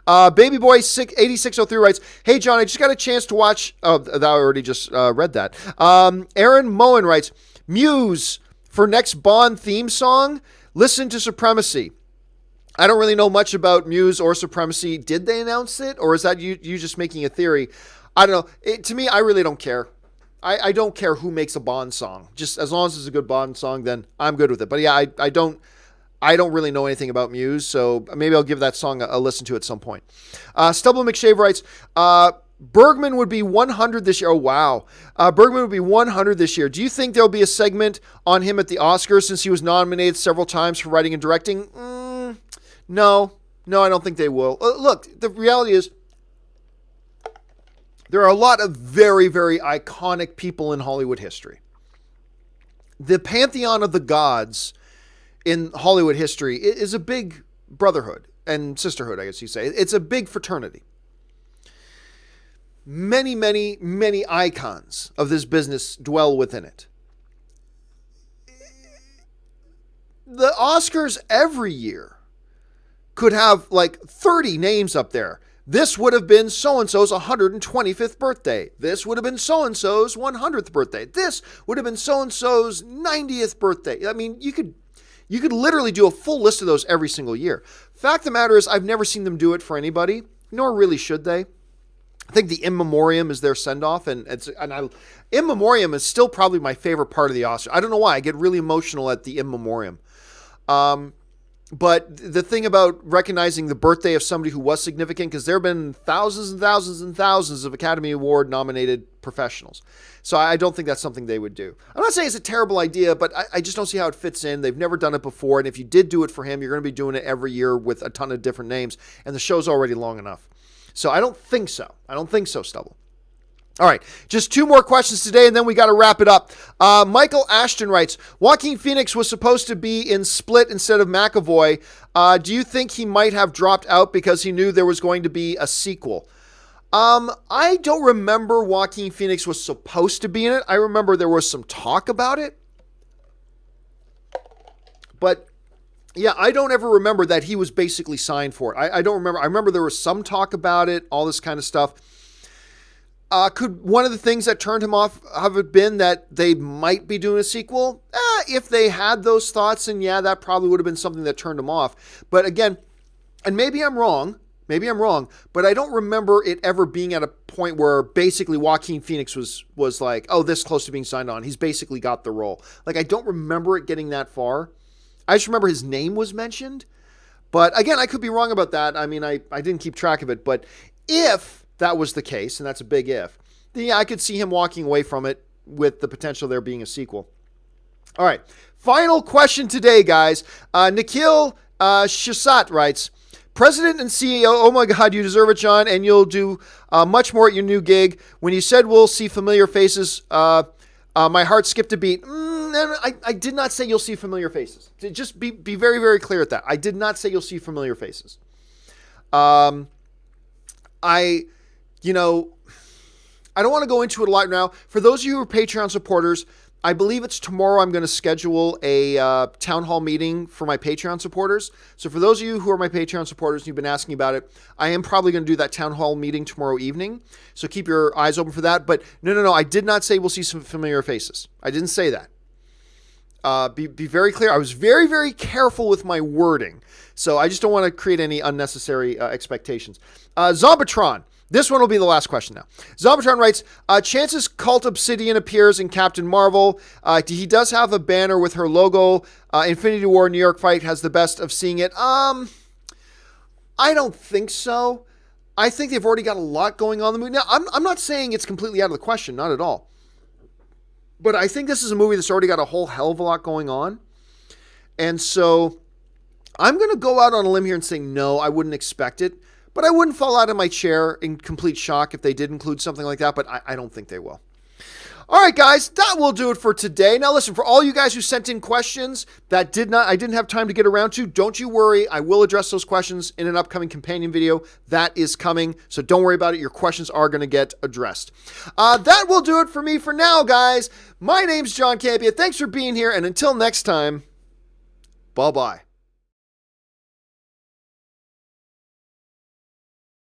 Baby Boy 8603 writes, hey, John, I just got a chance to watch... Oh, I already just read that. Aaron Moen writes, Muse... for next Bond theme song, listen to Supremacy. I don't really know much about Muse or Supremacy. Did they announce it? Or is that you just making a theory? I don't know. To me, I really don't care. I don't care who makes a Bond song. Just as long as it's a good Bond song, then I'm good with it. But yeah, I don't really know anything about Muse, so maybe I'll give that song a listen to at some point. Stubble McShave writes, Bergman would be 100 this year. Oh, wow. Bergman would be 100 this year. Do you think there'll be a segment on him at the Oscars since he was nominated several times for writing and directing? No, I don't think they will. Look, the reality is there are a lot of very, very iconic people in Hollywood history. The pantheon of the gods in Hollywood history is a big brotherhood and sisterhood, I guess you say. It's a big fraternity. Many, many, many icons of this business dwell within it. The Oscars every year could have like 30 names up there. This would have been so-and-so's 125th birthday. This would have been so-and-so's 100th birthday. This would have been so-and-so's 90th birthday. I mean, you could literally do a full list of those every single year. Fact of the matter is, I've never seen them do it for anybody, nor really should they. I think the In Memoriam is their send-off, and In Memoriam is still probably my favorite part of the Oscars. I don't know why. I get really emotional at the In Memoriam. But the thing about recognizing the birthday of somebody who was significant, because there have been thousands and thousands and thousands of Academy Award nominated professionals. So I don't think that's something they would do. I'm not saying it's a terrible idea, but I just don't see how it fits in. They've never done it before. And if you did do it for him, you're going to be doing it every year with a ton of different names. And the show's already long enough. So I don't think so. I don't think so, Stubble. All right, just 2 more questions today, and then we got to wrap it up. Michael Ashton writes, Joaquin Phoenix was supposed to be in Split instead of McAvoy. Do you think he might have dropped out because he knew there was going to be a sequel? I don't remember Joaquin Phoenix was supposed to be in it. I remember there was some talk about it. But, yeah, I don't ever remember that he was basically signed for it. I don't remember. I remember there was some talk about it, all this kind of stuff. Could one of the things that turned him off have it been that they might be doing a sequel? If they had those thoughts, and yeah, that probably would have been something that turned him off. But again, and maybe I'm wrong, but I don't remember it ever being at a point where basically Joaquin Phoenix was like, oh, this close to being signed on. He's basically got the role. Like, I don't remember it getting that far. I just remember his name was mentioned. But again, I could be wrong about that. I mean, I didn't keep track of it. But if that was the case, and that's a big if, then yeah, I could see him walking away from it with the potential there being a sequel. All right, final question today, guys. Nikhil Shasat writes, President and CEO, oh my God, you deserve it, John, and you'll do much more at your new gig. When you said we'll see familiar faces, my heart skipped a beat. I did not say you'll see familiar faces. Just be very, very clear at that. I did not say you'll see familiar faces. I don't want to go into it a lot now. For those of you who are Patreon supporters, I believe it's tomorrow I'm going to schedule a town hall meeting for my Patreon supporters. So for those of you who are my Patreon supporters and you've been asking about it, I am probably going to do that town hall meeting tomorrow evening. So keep your eyes open for that. But no, I did not say we'll see some familiar faces. I didn't say that. Be very clear. I was very, very careful with my wording. So I just don't want to create any unnecessary expectations. Zombatron. This one will be the last question now. Zombatron writes, chances Cult Obsidian appears in Captain Marvel. He does have a banner with her logo. Infinity War New York fight has the best of seeing it. I don't think so. I think they've already got a lot going on in the movie. Now, I'm not saying it's completely out of the question. Not at all. But I think this is a movie that's already got a whole hell of a lot going on. And so I'm going to go out on a limb here and say no, I wouldn't expect it. But I wouldn't fall out of my chair in complete shock if they did include something like that, but I don't think they will. All right, guys, that will do it for today. Now, listen, for all you guys who sent in questions that I didn't have time to get around to, don't you worry. I will address those questions in an upcoming companion video. That is coming, so don't worry about it. Your questions are going to get addressed. That will do it for me for now, guys. My name's John Campea. Thanks for being here, and until next time, bye-bye.